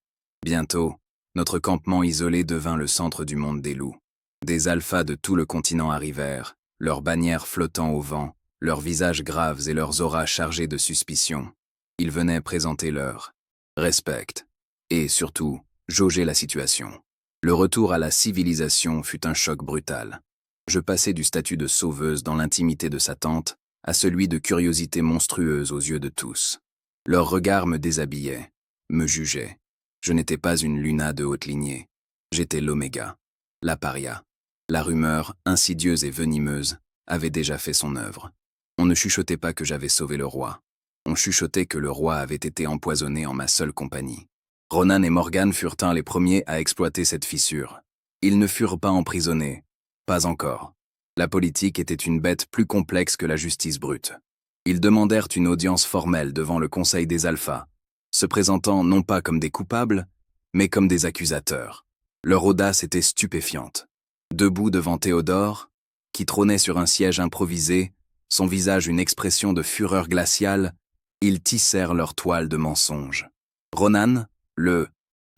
Bientôt, notre campement isolé devint le centre du monde des loups. Des alphas de tout le continent arrivèrent, leurs bannières flottant au vent, leurs visages graves et leurs auras chargées de suspicion. Ils venaient présenter leur respect et, surtout, jauger la situation. Le retour à la civilisation fut un choc brutal. Je passai du statut de sauveuse dans l'intimité de sa tente à celui de curiosité monstrueuse aux yeux de tous. Leurs regards me déshabillaient, me jugeaient. Je n'étais pas une Luna de haute lignée. J'étais l'Oméga, la paria. La rumeur, insidieuse et venimeuse, avait déjà fait son œuvre. On ne chuchotait pas que j'avais sauvé le roi. On chuchotait que le roi avait été empoisonné en ma seule compagnie. Ronan et Morgan furent les premiers à exploiter cette fissure. Ils ne furent pas emprisonnés. Pas encore. La politique était une bête plus complexe que la justice brute. Ils demandèrent une audience formelle devant le Conseil des Alphas, se présentant non pas comme des coupables, mais comme des accusateurs. Leur audace était stupéfiante. Debout devant Théodore, qui trônait sur un siège improvisé, son visage une expression de fureur glaciale, ils tissèrent leur toile de mensonges. Ronan, le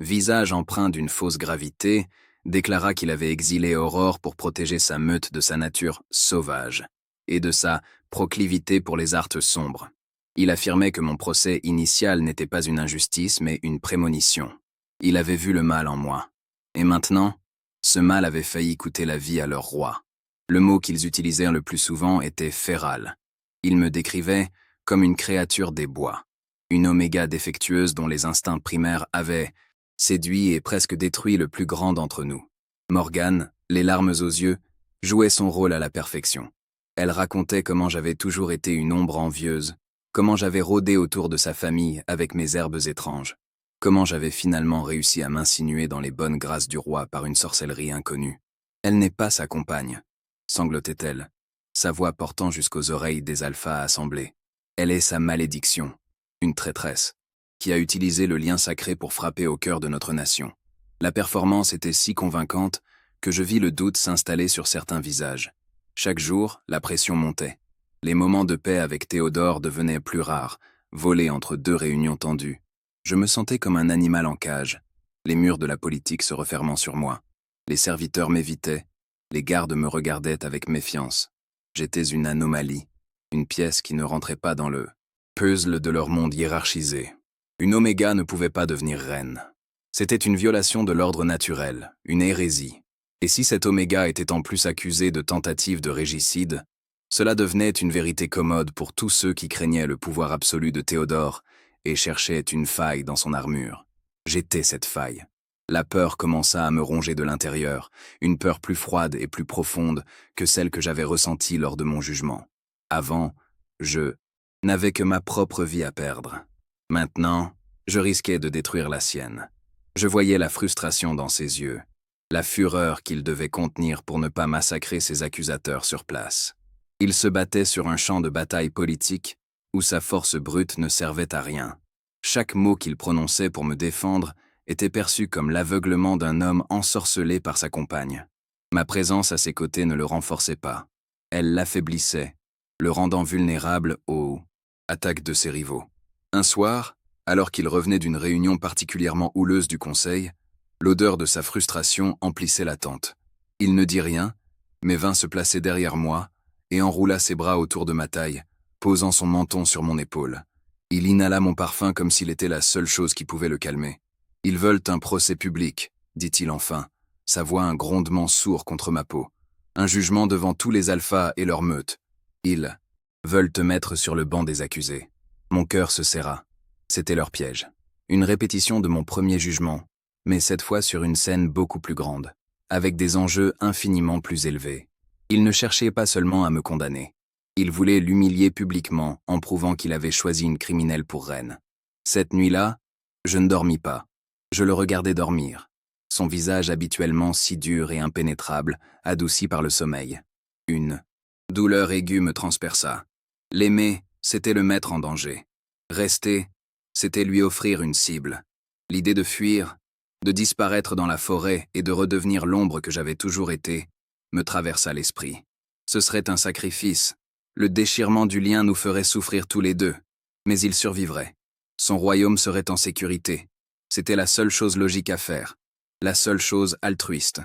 visage empreint d'une fausse gravité, déclara qu'il avait exilé Aurore pour protéger sa meute de sa nature sauvage et de sa proclivité pour les arts sombres. Il affirmait que mon procès initial n'était pas une injustice mais une prémonition. Il avait vu le mal en moi. Et maintenant, ce mal avait failli coûter la vie à leur roi. Le mot qu'ils utilisèrent le plus souvent était féral. Ils me décrivaient comme une créature des bois, une oméga défectueuse dont les instincts primaires avaient séduit et presque détruit le plus grand d'entre nous. Morgane, les larmes aux yeux, jouait son rôle à la perfection. Elle racontait comment j'avais toujours été une ombre envieuse, comment j'avais rôdé autour de sa famille avec mes herbes étranges, comment j'avais finalement réussi à m'insinuer dans les bonnes grâces du roi par une sorcellerie inconnue. Elle n'est pas sa compagne, sanglotait-elle, sa voix portant jusqu'aux oreilles des alphas assemblés. Elle est sa malédiction, une traîtresse, qui a utilisé le lien sacré pour frapper au cœur de notre nation. La performance était si convaincante que je vis le doute s'installer sur certains visages. Chaque jour, la pression montait. Les moments de paix avec Théodore devenaient plus rares, volés entre deux réunions tendues. Je me sentais comme un animal en cage, les murs de la politique se refermant sur moi. Les serviteurs m'évitaient, les gardes me regardaient avec méfiance. J'étais une anomalie, une pièce qui ne rentrait pas dans le puzzle de leur monde hiérarchisé. Une oméga ne pouvait pas devenir reine. C'était une violation de l'ordre naturel, une hérésie. Et si cette oméga était en plus accusée de tentative de régicide, cela devenait une vérité commode pour tous ceux qui craignaient le pouvoir absolu de Théodore et cherchaient une faille dans son armure. J'étais cette faille. La peur commença à me ronger de l'intérieur, une peur plus froide et plus profonde que celle que j'avais ressentie lors de mon jugement. Avant, je n'avais que ma propre vie à perdre. Maintenant, je risquais de détruire la sienne. Je voyais la frustration dans ses yeux, la fureur qu'il devait contenir pour ne pas massacrer ses accusateurs sur place. Il se battait sur un champ de bataille politique où sa force brute ne servait à rien. Chaque mot qu'il prononçait pour me défendre était perçu comme l'aveuglement d'un homme ensorcelé par sa compagne. Ma présence à ses côtés ne le renforçait pas. Elle l'affaiblissait, le rendant vulnérable aux attaques de ses rivaux. Un soir, alors qu'il revenait d'une réunion particulièrement houleuse du conseil, l'odeur de sa frustration emplissait la tente. Il ne dit rien, mais vint se placer derrière moi et enroula ses bras autour de ma taille, posant son menton sur mon épaule. Il inhala mon parfum comme s'il était la seule chose qui pouvait le calmer. « Ils veulent un procès public, dit-il enfin, sa voix un grondement sourd contre ma peau. Un jugement devant tous les alphas et leurs meutes. Ils Veulent te mettre sur le banc des accusés. Mon cœur se serra. C'était leur piège. Une répétition de mon premier jugement, mais cette fois sur une scène beaucoup plus grande, avec des enjeux infiniment plus élevés. Ils ne cherchaient pas seulement à me condamner. Ils voulaient l'humilier publiquement en prouvant qu'il avait choisi une criminelle pour reine. Cette nuit-là, je ne dormis pas. Je le regardais dormir. Son visage habituellement si dur et impénétrable, adouci par le sommeil. Une douleur aiguë me transperça. L'aimer, c'était le mettre en danger. Rester, c'était lui offrir une cible. L'idée de fuir, de disparaître dans la forêt et de redevenir l'ombre que j'avais toujours été, me traversa l'esprit. Ce serait un sacrifice. Le déchirement du lien nous ferait souffrir tous les deux, mais il survivrait. Son royaume serait en sécurité. C'était la seule chose logique à faire, la seule chose altruiste.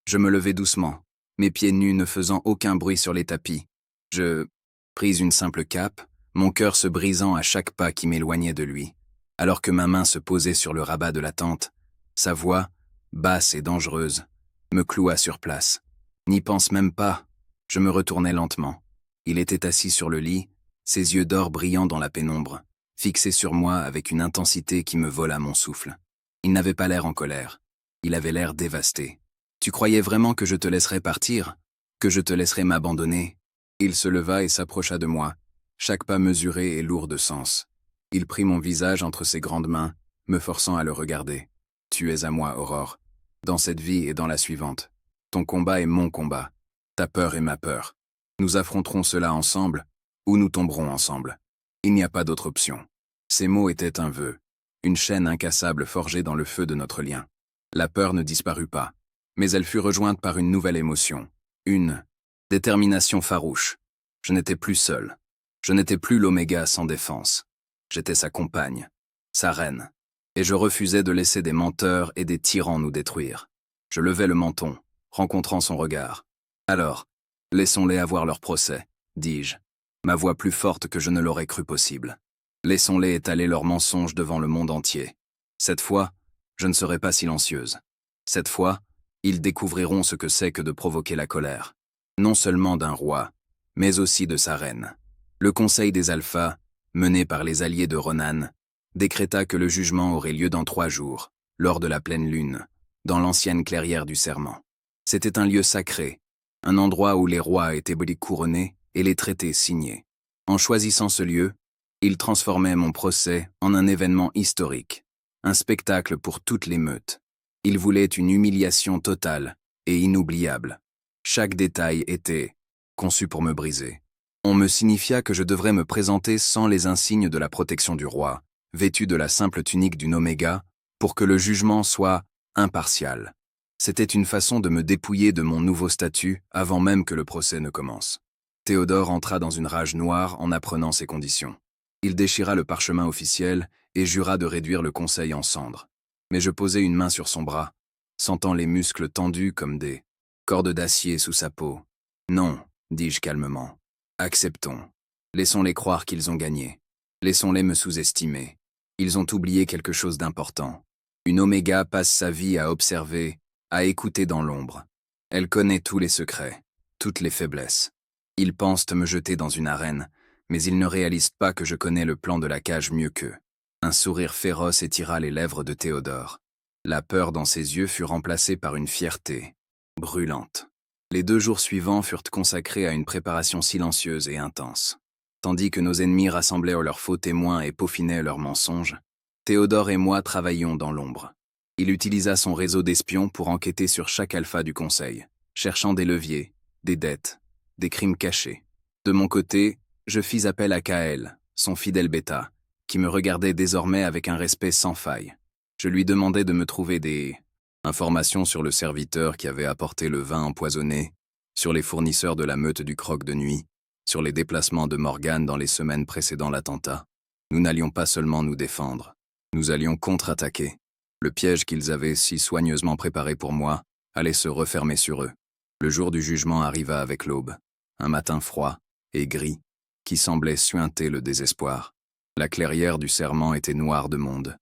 Je me levai doucement, mes pieds nus ne faisant aucun bruit sur les tapis. Je pris une simple cape, mon cœur se brisant à chaque pas qui m'éloignait de lui, alors que ma main se posait sur le rabat de la tente. Sa voix, basse et dangereuse, me cloua sur place. N'y pense même pas. Je me retournai lentement. Il était assis sur le lit, ses yeux d'or brillant dans la pénombre, fixés sur moi avec une intensité qui me vola mon souffle. Il n'avait pas l'air en colère. Il avait l'air dévasté. « Tu croyais vraiment que je te laisserais partir? Que je te laisserais m'abandonner ?» Il se leva et s'approcha de moi, chaque pas mesuré et lourd de sens. Il prit mon visage entre ses grandes mains, me forçant à le regarder. « Tu es à moi, Aurore, dans cette vie et dans la suivante. Ton combat est mon combat. Ta peur est ma peur. Nous affronterons cela ensemble, ou nous tomberons ensemble. Il n'y a pas d'autre option. » Ces mots étaient un vœu, une chaîne incassable forgée dans le feu de notre lien. La peur ne disparut pas, mais elle fut rejointe par une nouvelle émotion, une détermination farouche. Je n'étais plus seul. Je n'étais plus l'Oméga sans défense. J'étais sa compagne, sa reine. Et je refusais de laisser des menteurs et des tyrans nous détruire. Je levai le menton, rencontrant son regard. « Alors, laissons-les avoir leur procès, » dis-je, ma voix plus forte que je ne l'aurais cru possible. Laissons-les étaler leurs mensonges devant le monde entier. Cette fois, je ne serai pas silencieuse. Cette fois, ils découvriront ce que c'est que de provoquer la colère. Non seulement d'un roi, mais aussi de sa reine. Le Conseil des Alphas, mené par les alliés de Ronan, décréta que le jugement aurait lieu dans 3 jours, lors de la pleine lune, dans l'ancienne clairière du serment. C'était un lieu sacré, un endroit où les rois étaient couronnés et les traités signés. En choisissant ce lieu, ils transformaient mon procès en un événement historique, un spectacle pour toute l'émeute. Ils voulaient une humiliation totale et inoubliable. Chaque détail était conçu pour me briser. On me signifia que je devrais me présenter sans les insignes de la protection du roi, vêtu de la simple tunique d'une Oméga, pour que le jugement soit impartial. C'était une façon de me dépouiller de mon nouveau statut avant même que le procès ne commence. Théodore entra dans une rage noire en apprenant ces conditions. Il déchira le parchemin officiel et jura de réduire le conseil en cendres. Mais je posai une main sur son bras, sentant les muscles tendus comme des cordes d'acier sous sa peau. « Non, » dis-je calmement. « Acceptons. Laissons-les croire qu'ils ont gagné. Laissons-les me sous-estimer. Ils ont oublié quelque chose d'important. Une Oméga passe sa vie à observer, à écouter dans l'ombre. Elle connaît tous les secrets, toutes les faiblesses. Ils pensent me jeter dans une arène, mais ils ne réalisent pas que je connais le plan de la cage mieux qu'eux. » Un sourire féroce étira les lèvres de Théodore. La peur dans ses yeux fut remplacée par une fierté, brûlante. Les 2 jours suivants furent consacrés à une préparation silencieuse et intense. Tandis que nos ennemis rassemblaient leurs faux témoins et peaufinaient leurs mensonges, Théodore et moi travaillions dans l'ombre. Il utilisa son réseau d'espions pour enquêter sur chaque alpha du conseil, cherchant des leviers, des dettes, des crimes cachés. De mon côté, je fis appel à Kael, son fidèle bêta, qui me regardait désormais avec un respect sans faille. Je lui demandai de me trouver des informations sur le serviteur qui avait apporté le vin empoisonné, sur les fournisseurs de la meute du croc de nuit, sur les déplacements de Morgane dans les semaines précédant l'attentat. Nous n'allions pas seulement nous défendre, nous allions contre-attaquer. Le piège qu'ils avaient si soigneusement préparé pour moi allait se refermer sur eux. Le jour du jugement arriva avec l'aube, un matin froid et gris qui semblait suinter le désespoir. La clairière du serment était noire de monde.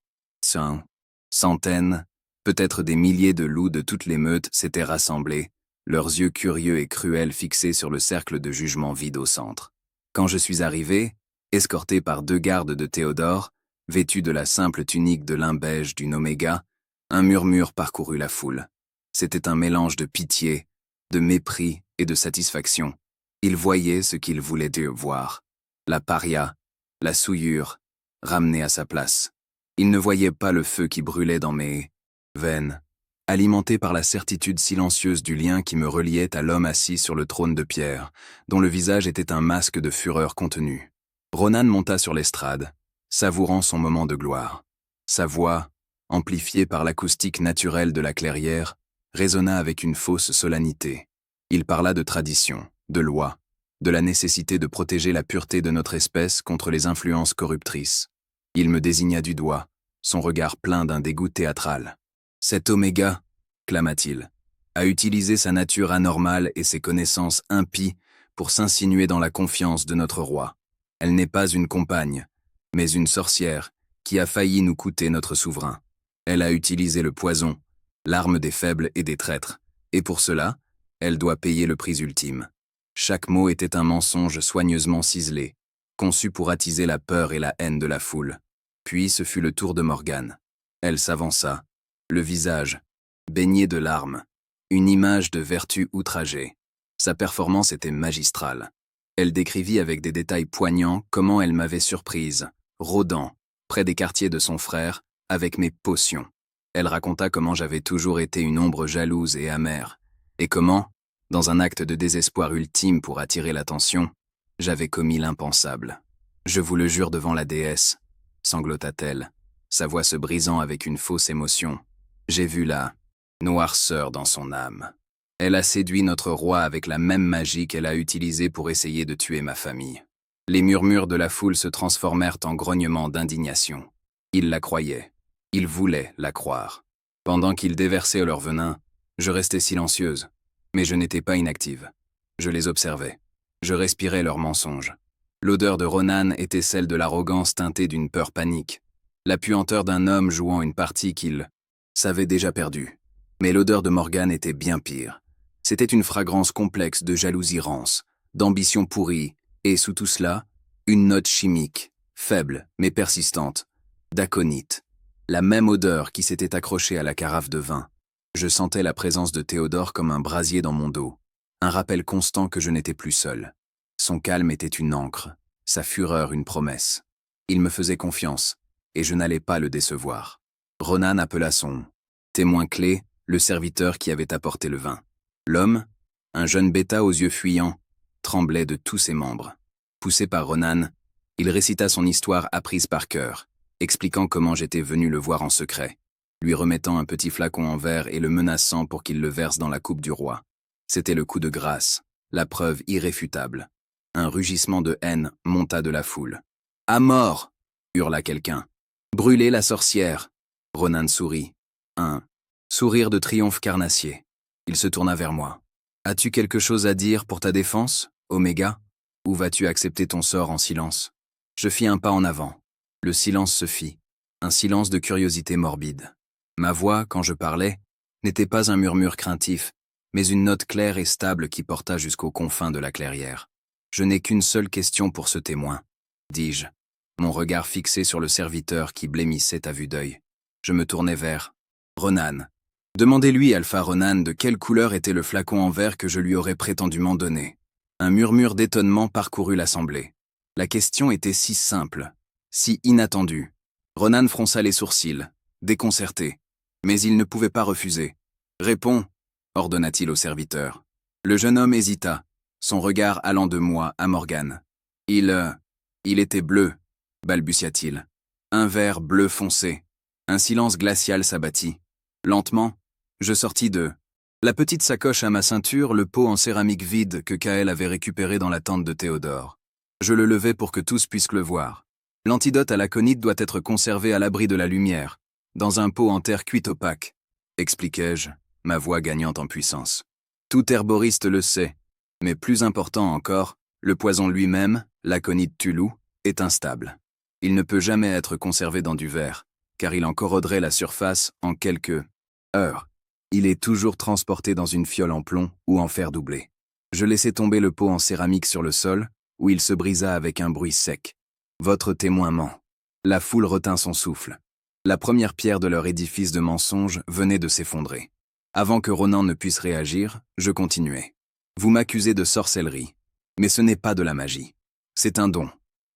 Centaines, peut-être des milliers de loups de toutes les meutes s'étaient rassemblés, leurs yeux curieux et cruels fixés sur le cercle de jugement vide au centre. Quand je suis arrivé, escorté par 2 gardes de Théodore, vêtus de la simple tunique de lin beige d'une Oméga, un murmure parcourut la foule. C'était un mélange de pitié, de mépris et de satisfaction. Ils voyaient ce qu'ils voulaient voir. La paria, la souillure, ramenée à sa place. Ils ne voyaient pas le feu qui brûlait dans mes veines, alimenté par la certitude silencieuse du lien qui me reliait à l'homme assis sur le trône de pierre, dont le visage était un masque de fureur contenue. Ronan monta sur l'estrade, savourant son moment de gloire. Sa voix, amplifiée par l'acoustique naturelle de la clairière, résonna avec une fausse solennité. Il parla de tradition, de loi, de la nécessité de protéger la pureté de notre espèce contre les influences corruptrices. Il me désigna du doigt, son regard plein d'un dégoût théâtral. « Cet Oméga, clama-t-il, a utilisé sa nature anormale et ses connaissances impies pour s'insinuer dans la confiance de notre roi. Elle n'est pas une compagne, mais une sorcière qui a failli nous coûter notre souverain. Elle a utilisé le poison, l'arme des faibles et des traîtres, et pour cela, elle doit payer le prix ultime. » Chaque mot était un mensonge soigneusement ciselé, conçu pour attiser la peur et la haine de la foule. Puis ce fut le tour de Morgane. Elle s'avança, le visage, baigné de larmes, une image de vertu outragée. Sa performance était magistrale. Elle décrivit avec des détails poignants comment elle m'avait surprise, rôdant, près des quartiers de son frère, avec mes potions. Elle raconta comment j'avais toujours été une ombre jalouse et amère, et comment, dans un acte de désespoir ultime pour attirer l'attention, j'avais commis l'impensable. « Je vous le jure devant la déesse », sanglota-t-elle, sa voix se brisant avec une fausse émotion. « J'ai vu la noirceur dans son âme. Elle a séduit notre roi avec la même magie qu'elle a utilisée pour essayer de tuer ma famille. » Les murmures de la foule se transformèrent en grognements d'indignation. Ils la croyaient. Ils voulaient la croire. Pendant qu'ils déversaient leur venin, je restais silencieuse. Mais je n'étais pas inactive. Je les observais. Je respirais leurs mensonges. L'odeur de Ronan était celle de l'arrogance teintée d'une peur panique. La puanteur d'un homme jouant une partie qu'il savait déjà perdue. Mais l'odeur de Morgane était bien pire. C'était une fragrance complexe de jalousie rance, d'ambition pourrie, et sous tout cela, une note chimique, faible mais persistante, d'aconite. La même odeur qui s'était accrochée à la carafe de vin. Je sentais la présence de Théodore comme un brasier dans mon dos, un rappel constant que je n'étais plus seul. Son calme était une ancre, sa fureur une promesse. Il me faisait confiance, et je n'allais pas le décevoir. Ronan appela son témoin clé, le serviteur qui avait apporté le vin. L'homme, un jeune bêta aux yeux fuyants, tremblait de tous ses membres. Poussé par Ronan, il récita son histoire apprise par cœur, expliquant comment j'étais venu le voir en secret, lui remettant un petit flacon en verre et le menaçant pour qu'il le verse dans la coupe du roi. C'était le coup de grâce, la preuve irréfutable. Un rugissement de haine monta de la foule. « À mort !» hurla quelqu'un. « Brûlez la sorcière !» Ronan sourit. Un sourire de triomphe carnassier. Il se tourna vers moi. « As-tu quelque chose à dire pour ta défense, Oméga ? Ou vas-tu accepter ton sort en silence ?» Je fis un pas en avant. Le silence se fit, un silence de curiosité morbide. Ma voix, quand je parlais, n'était pas un murmure craintif, mais une note claire et stable qui porta jusqu'aux confins de la clairière. « Je n'ai qu'une seule question pour ce témoin, » dis-je, mon regard fixé sur le serviteur qui blêmissait à vue d'œil. Je me tournai vers Ronan. Demandez-lui, Alpha Ronan, de quelle couleur était le flacon en verre que je lui aurais prétendument donné. Un murmure d'étonnement parcourut l'assemblée. La question était si simple, si inattendue. Ronan fronça les sourcils, déconcerté. Mais il ne pouvait pas refuser. « Réponds !» ordonna-t-il au serviteur. Le jeune homme hésita, son regard allant de moi à Morgane. « Il était bleu !» balbutia-t-il. Un vert bleu foncé. Un silence glacial s'abattit. Lentement, je sortis la petite sacoche à ma ceinture, le pot en céramique vide que Kael avait récupéré dans la tente de Théodore. Je le levai pour que tous puissent le voir. L'antidote à l'aconite doit être conservé à l'abri de la lumière, dans un pot en terre cuite opaque, expliquai-je, ma voix gagnant en puissance. Tout herboriste le sait, mais plus important encore, le poison lui-même, l'aconite tulou, est instable. Il ne peut jamais être conservé dans du verre, car il en corroderait la surface en quelques heures. Il est toujours transporté dans une fiole en plomb ou en fer doublé. Je laissai tomber le pot en céramique sur le sol, où il se brisa avec un bruit sec. Votre témoin ment. La foule retint son souffle. La première pierre de leur édifice de mensonges venait de s'effondrer. Avant que Ronan ne puisse réagir, je continuai. Vous m'accusez de sorcellerie. Mais ce n'est pas de la magie. C'est un don.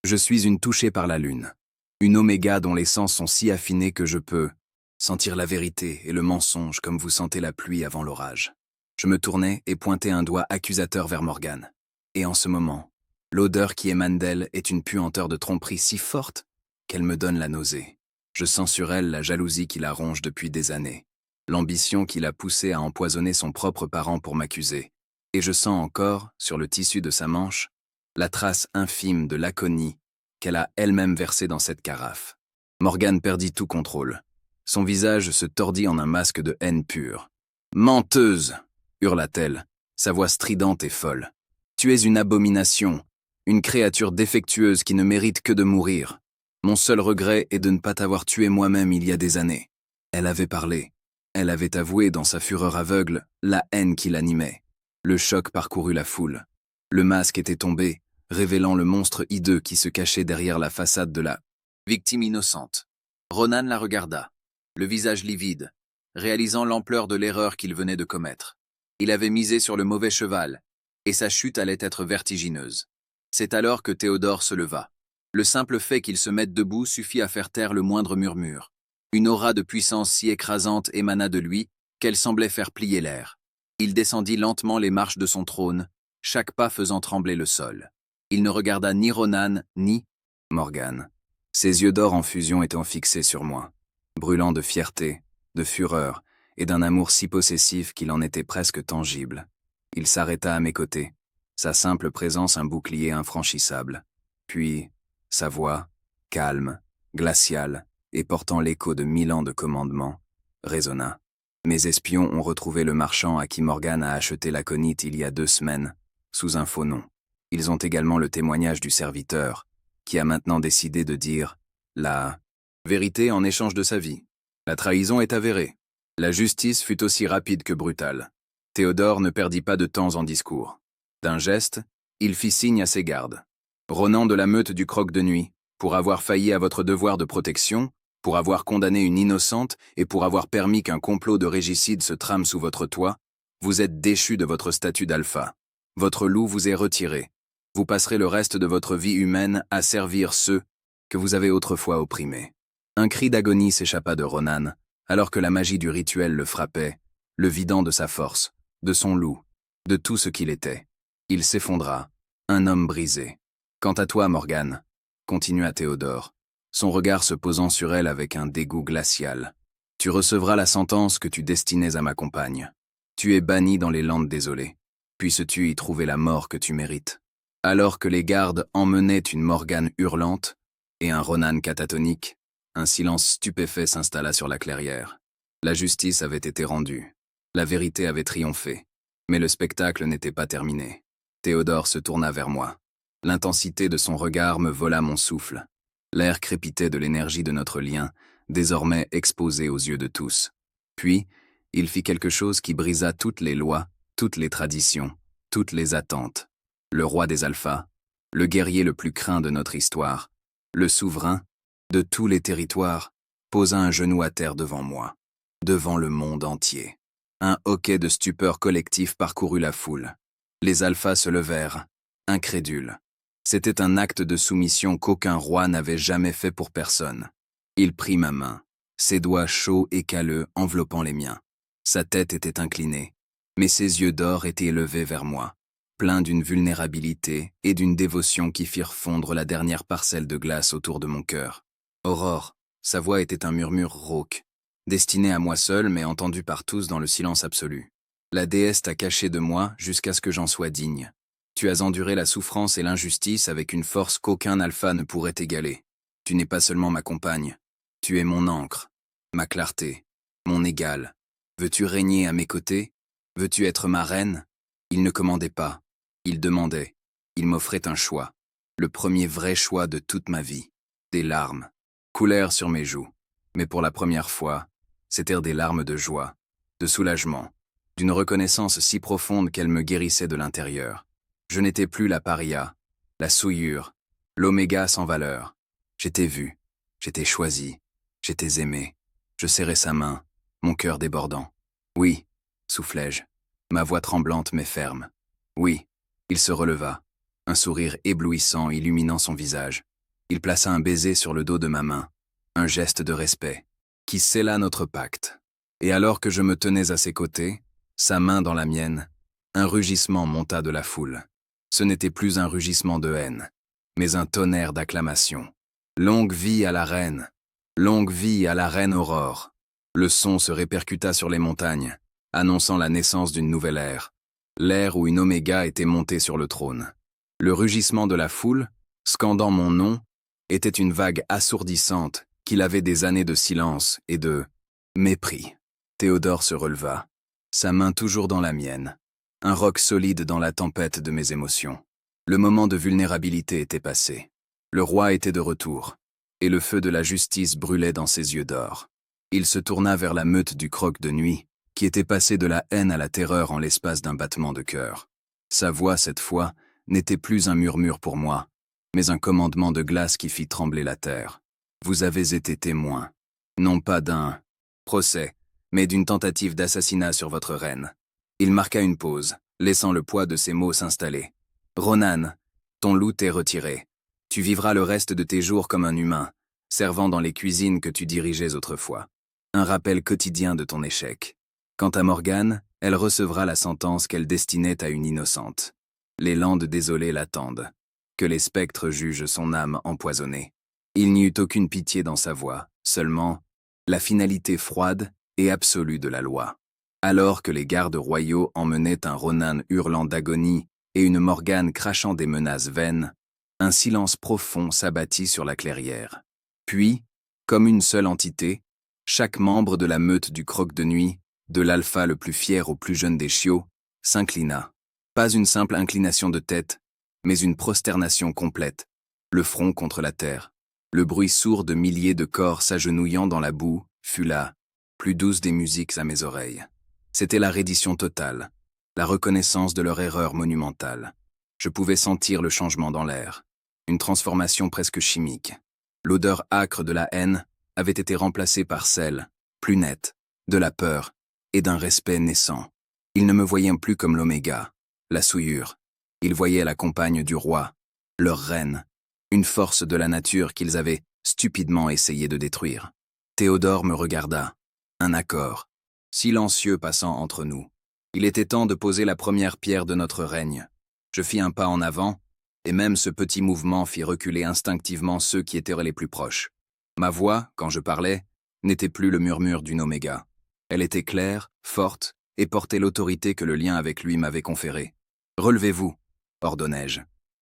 Je suis une touchée par la lune. Une oméga dont les sens sont si affinés que je peux sentir la vérité et le mensonge comme vous sentez la pluie avant l'orage. Je me tournai et pointai un doigt accusateur vers Morgane. Et en ce moment, l'odeur qui émane d'elle est une puanteur de tromperie si forte qu'elle me donne la nausée. Je sens sur elle la jalousie qui la ronge depuis des années, l'ambition qui l'a poussée à empoisonner son propre parent pour m'accuser. Et je sens encore, sur le tissu de sa manche, la trace infime de l'aconie qu'elle a elle-même versée dans cette carafe. Morgane perdit tout contrôle. Son visage se tordit en un masque de haine pure. « Menteuse !» hurla-t-elle, sa voix stridente et folle. « Tu es une abomination, une créature défectueuse qui ne mérite que de mourir. Mon seul regret est de ne pas t'avoir tué moi-même il y a des années. » Elle avait parlé. Elle avait avoué dans sa fureur aveugle la haine qui l'animait. Le choc parcourut la foule. Le masque était tombé, révélant le monstre hideux qui se cachait derrière la façade de la victime innocente. Ronan la regarda, le visage livide, réalisant l'ampleur de l'erreur qu'il venait de commettre. Il avait misé sur le mauvais cheval, et sa chute allait être vertigineuse. C'est alors que Théodore se leva. Le simple fait qu'il se mette debout suffit à faire taire le moindre murmure. Une aura de puissance si écrasante émana de lui qu'elle semblait faire plier l'air. Il descendit lentement les marches de son trône, chaque pas faisant trembler le sol. Il ne regarda ni Ronan, ni Morgane. Ses yeux d'or en fusion étant fixés sur moi, brûlant de fierté, de fureur et d'un amour si possessif qu'il en était presque tangible. Il s'arrêta à mes côtés, sa simple présence un bouclier infranchissable. Puis, sa voix, calme, glaciale et portant l'écho de 1000 ans de commandement, résonna. Mes espions ont retrouvé le marchand à qui Morgane a acheté l'aconite il y a 2 semaines, sous un faux nom. Ils ont également le témoignage du serviteur, qui a maintenant décidé de dire la vérité en échange de sa vie. La trahison est avérée. La justice fut aussi rapide que brutale. Théodore ne perdit pas de temps en discours. D'un geste, il fit signe à ses gardes. Ronan de la meute du Croc de Nuit, pour avoir failli à votre devoir de protection, pour avoir condamné une innocente et pour avoir permis qu'un complot de régicide se trame sous votre toit, vous êtes déchu de votre statut d'alpha. Votre loup vous est retiré. Vous passerez le reste de votre vie humaine à servir ceux que vous avez autrefois opprimés. Un cri d'agonie s'échappa de Ronan, alors que la magie du rituel le frappait, le vidant de sa force, de son loup, de tout ce qu'il était. Il s'effondra, un homme brisé. Quant à toi, Morgane, continua Théodore, son regard se posant sur elle avec un dégoût glacial. Tu recevras la sentence que tu destinais à ma compagne. Tu es banni dans les landes désolées. Puisses-tu y trouver la mort que tu mérites. Alors que les gardes emmenaient une Morgane hurlante et un Ronan catatonique, un silence stupéfait s'installa sur la clairière. La justice avait été rendue. La vérité avait triomphé. Mais le spectacle n'était pas terminé. Théodore se tourna vers moi. L'intensité de son regard me vola mon souffle. L'air crépitait de l'énergie de notre lien, désormais exposé aux yeux de tous. Puis, il fit quelque chose qui brisa toutes les lois, toutes les traditions, toutes les attentes. Le roi des alphas, le guerrier le plus craint de notre histoire, le souverain de tous les territoires, posa un genou à terre devant moi, devant le monde entier. Un hoquet de stupeur collectif parcourut la foule. Les alphas se levèrent, incrédules. C'était un acte de soumission qu'aucun roi n'avait jamais fait pour personne. Il prit ma main, ses doigts chauds et calleux enveloppant les miens. Sa tête était inclinée, mais ses yeux d'or étaient élevés vers moi, pleins d'une vulnérabilité et d'une dévotion qui firent fondre la dernière parcelle de glace autour de mon cœur. Aurore, sa voix était un murmure rauque, destiné à moi seul mais entendu par tous dans le silence absolu. La déesse t'a caché de moi jusqu'à ce que j'en sois digne. Tu as enduré la souffrance et l'injustice avec une force qu'aucun alpha ne pourrait égaler. Tu n'es pas seulement ma compagne, tu es mon ancre, ma clarté, mon égale. Veux-tu régner à mes côtés? Veux-tu être ma reine? Il ne commandait pas, il demandait. Il m'offrait un choix, le premier vrai choix de toute ma vie. Des larmes coulèrent sur mes joues, mais pour la première fois, c'étaient des larmes de joie, de soulagement, d'une reconnaissance si profonde qu'elle me guérissait de l'intérieur. Je n'étais plus la paria, la souillure, l'oméga sans valeur. J'étais vu, j'étais choisi, j'étais aimé. Je serrais sa main, mon cœur débordant. Oui, soufflai-je, ma voix tremblante mais ferme. Oui, il se releva, un sourire éblouissant illuminant son visage. Il plaça un baiser sur le dos de ma main, un geste de respect, qui scella notre pacte. Et alors que je me tenais à ses côtés, sa main dans la mienne, un rugissement monta de la foule. Ce n'était plus un rugissement de haine, mais un tonnerre d'acclamation. Longue vie à la reine! Longue vie à la reine Aurore! Le son se répercuta sur les montagnes, annonçant la naissance d'une nouvelle ère, l'ère où une oméga était montée sur le trône. Le rugissement de la foule, scandant mon nom, était une vague assourdissante qui lavait des années de silence et de mépris. Théodore se releva, sa main toujours dans la mienne, un roc solide dans la tempête de mes émotions. Le moment de vulnérabilité était passé. Le roi était de retour, et le feu de la justice brûlait dans ses yeux d'or. Il se tourna vers la meute du croc de nuit, qui était passé de la haine à la terreur en l'espace d'un battement de cœur. Sa voix, cette fois, n'était plus un murmure pour moi, mais un commandement de glace qui fit trembler la terre. Vous avez été témoin, non pas d'un procès, mais d'une tentative d'assassinat sur votre reine. Il marqua une pause, laissant le poids de ses mots s'installer. Ronan, ton loup t'est retiré. Tu vivras le reste de tes jours comme un humain, servant dans les cuisines que tu dirigeais autrefois. Un rappel quotidien de ton échec. Quant à Morgane, elle recevra la sentence qu'elle destinait à une innocente. Les landes désolées l'attendent. Que les spectres jugent son âme empoisonnée. Il n'y eut aucune pitié dans sa voix, seulement la finalité froide et absolue de la loi. Alors que les gardes royaux emmenaient un Ronan hurlant d'agonie et une Morgane crachant des menaces vaines, un silence profond s'abattit sur la clairière. Puis, comme une seule entité, chaque membre de la meute du croc de nuit, de l'alpha le plus fier au plus jeune des chiots, s'inclina. Pas une simple inclination de tête, mais une prosternation complète, le front contre la terre. Le bruit sourd de milliers de corps s'agenouillant dans la boue fut là, plus douce des musiques à mes oreilles. C'était la reddition totale, la reconnaissance de leur erreur monumentale. Je pouvais sentir le changement dans l'air, une transformation presque chimique. L'odeur âcre de la haine avait été remplacée par celle, plus nette, de la peur et d'un respect naissant. Ils ne me voyaient plus comme l'oméga, la souillure. Ils voyaient la compagne du roi, leur reine, une force de la nature qu'ils avaient stupidement essayé de détruire. Théodore me regarda, un accord, silencieux passant entre nous. Il était temps de poser la première pierre de notre règne. Je fis un pas en avant, et même ce petit mouvement fit reculer instinctivement ceux qui étaient les plus proches. Ma voix, quand je parlais, n'était plus le murmure d'une oméga. Elle était claire, forte, et portait l'autorité que le lien avec lui m'avait conférée. « Relevez-vous » ordonnai-je.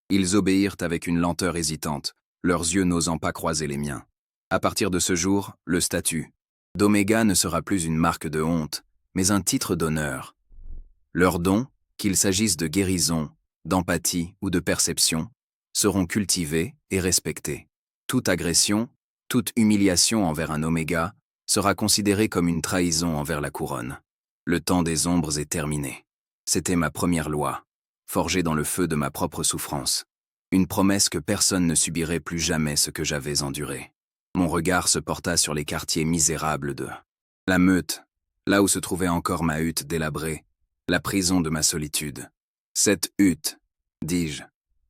Ils obéirent avec une lenteur hésitante, leurs yeux n'osant pas croiser les miens. À partir de ce jour, le statut d'Oméga ne sera plus une marque de honte, mais un titre d'honneur. Leurs dons, qu'il s'agisse de guérison, d'empathie ou de perception, seront cultivés et respectés. Toute agression, toute humiliation envers un Oméga sera considérée comme une trahison envers la couronne. Le temps des ombres est terminé. C'était ma première loi, forgée dans le feu de ma propre souffrance. Une promesse que personne ne subirait plus jamais ce que j'avais enduré. Mon regard se porta sur les quartiers misérables de la meute, là où se trouvait encore ma hutte délabrée, la prison de ma solitude. Cette hutte, dis-je,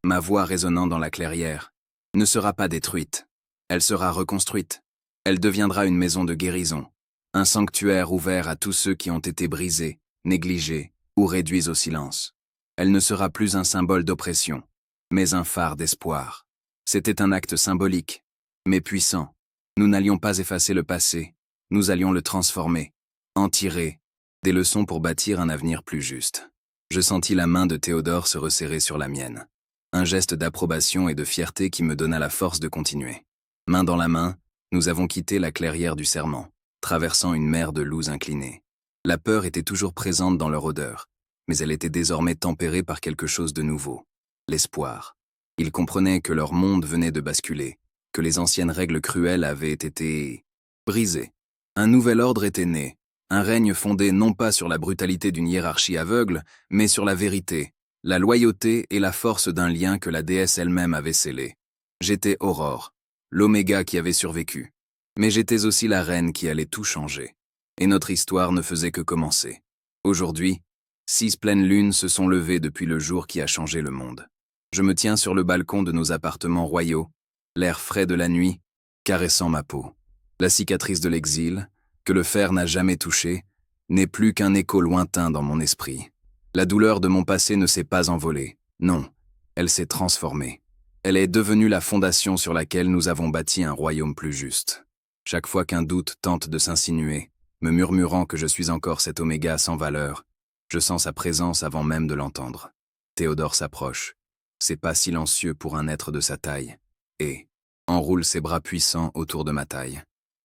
ma voix résonnant dans la clairière, ne sera pas détruite. Elle sera reconstruite. Elle deviendra une maison de guérison, un sanctuaire ouvert à tous ceux qui ont été brisés, négligés ou réduits au silence. Elle ne sera plus un symbole d'oppression, mais un phare d'espoir. C'était un acte symbolique, mais puissant. Nous n'allions pas effacer le passé, nous allions le transformer, en tirer des leçons pour bâtir un avenir plus juste. Je sentis la main de Théodore se resserrer sur la mienne. Un geste d'approbation et de fierté qui me donna la force de continuer. Main dans la main, nous avons quitté la clairière du serment, traversant une mer de loups inclinés. La peur était toujours présente dans leur odeur, mais elle était désormais tempérée par quelque chose de nouveau, l'espoir. Ils comprenaient que leur monde venait de basculer, que les anciennes règles cruelles avaient été brisées. Un nouvel ordre était né, un règne fondé non pas sur la brutalité d'une hiérarchie aveugle, mais sur la vérité, la loyauté et la force d'un lien que la déesse elle-même avait scellé. J'étais Aurore, l'Oméga qui avait survécu. Mais j'étais aussi la reine qui allait tout changer. Et notre histoire ne faisait que commencer. Aujourd'hui, 6 pleines lunes se sont levées depuis le jour qui a changé le monde. Je me tiens sur le balcon de nos appartements royaux, l'air frais de la nuit, caressant ma peau. La cicatrice de l'exil, que le fer n'a jamais touchée, n'est plus qu'un écho lointain dans mon esprit. La douleur de mon passé ne s'est pas envolée. Non, elle s'est transformée. Elle est devenue la fondation sur laquelle nous avons bâti un royaume plus juste. Chaque fois qu'un doute tente de s'insinuer, me murmurant que je suis encore cet Oméga sans valeur, je sens sa présence avant même de l'entendre. Théodore s'approche, ses pas silencieux pour un être de sa taille, et enroule ses bras puissants autour de ma taille.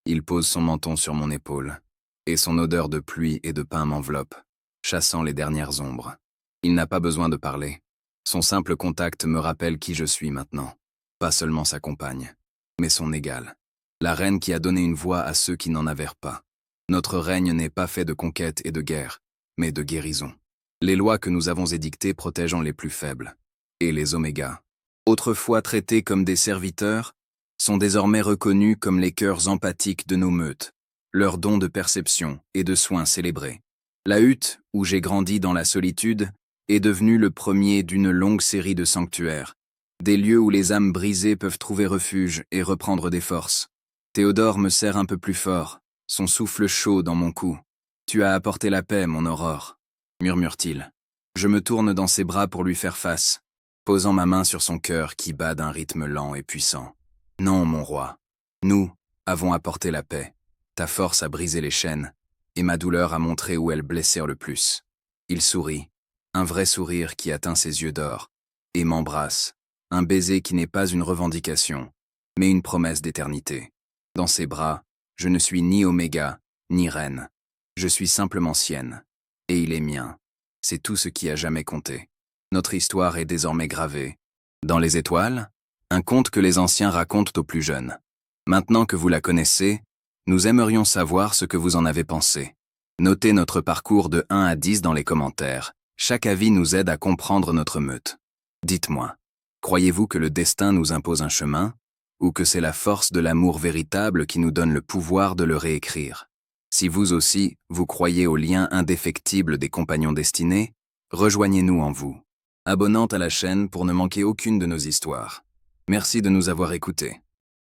Il pose son menton sur mon épaule, et son odeur de pluie et de pain m'enveloppe, chassant les dernières ombres. Il n'a pas besoin de parler. Son simple contact me rappelle qui je suis maintenant. Pas seulement sa compagne, mais son égale. La reine qui a donné une voix à ceux qui n'en avaient pas. Notre règne n'est pas fait de conquêtes et de guerres, mais de guérison. Les lois que nous avons édictées protégeant les plus faibles. Et les Omégas, autrefois traités comme des serviteurs, sont désormais reconnus comme les cœurs empathiques de nos meutes, leurs dons de perception et de soins célébrés. La hutte, où j'ai grandi dans la solitude, est devenue le premier d'une longue série de sanctuaires, des lieux où les âmes brisées peuvent trouver refuge et reprendre des forces. Théodore me serre un peu plus fort, son souffle chaud dans mon cou. « Tu as apporté la paix, mon Aurore », murmure-t-il. Je me tourne dans ses bras pour lui faire face, posant ma main sur son cœur qui bat d'un rythme lent et puissant. « Non, mon roi, nous avons apporté la paix. Ta force a brisé les chaînes, et ma douleur a montré où elles blessèrent le plus. » Il sourit, un vrai sourire qui atteint ses yeux d'or, et m'embrasse, un baiser qui n'est pas une revendication, mais une promesse d'éternité. Dans ses bras, je ne suis ni Oméga, ni reine. Je suis simplement sienne, et il est mien. C'est tout ce qui a jamais compté. Notre histoire est désormais gravée. Dans les étoiles, un conte que les anciens racontent aux plus jeunes. Maintenant que vous la connaissez, nous aimerions savoir ce que vous en avez pensé. Notez notre parcours de 1 à 10 dans les commentaires. Chaque avis nous aide à comprendre notre meute. Dites-moi, croyez-vous que le destin nous impose un chemin, ou que c'est la force de l'amour véritable qui nous donne le pouvoir de le réécrire? Si vous aussi, vous croyez au lien indéfectible des compagnons destinés, rejoignez-nous en vous, abonnant à la chaîne pour ne manquer aucune de nos histoires. Merci de nous avoir écoutés.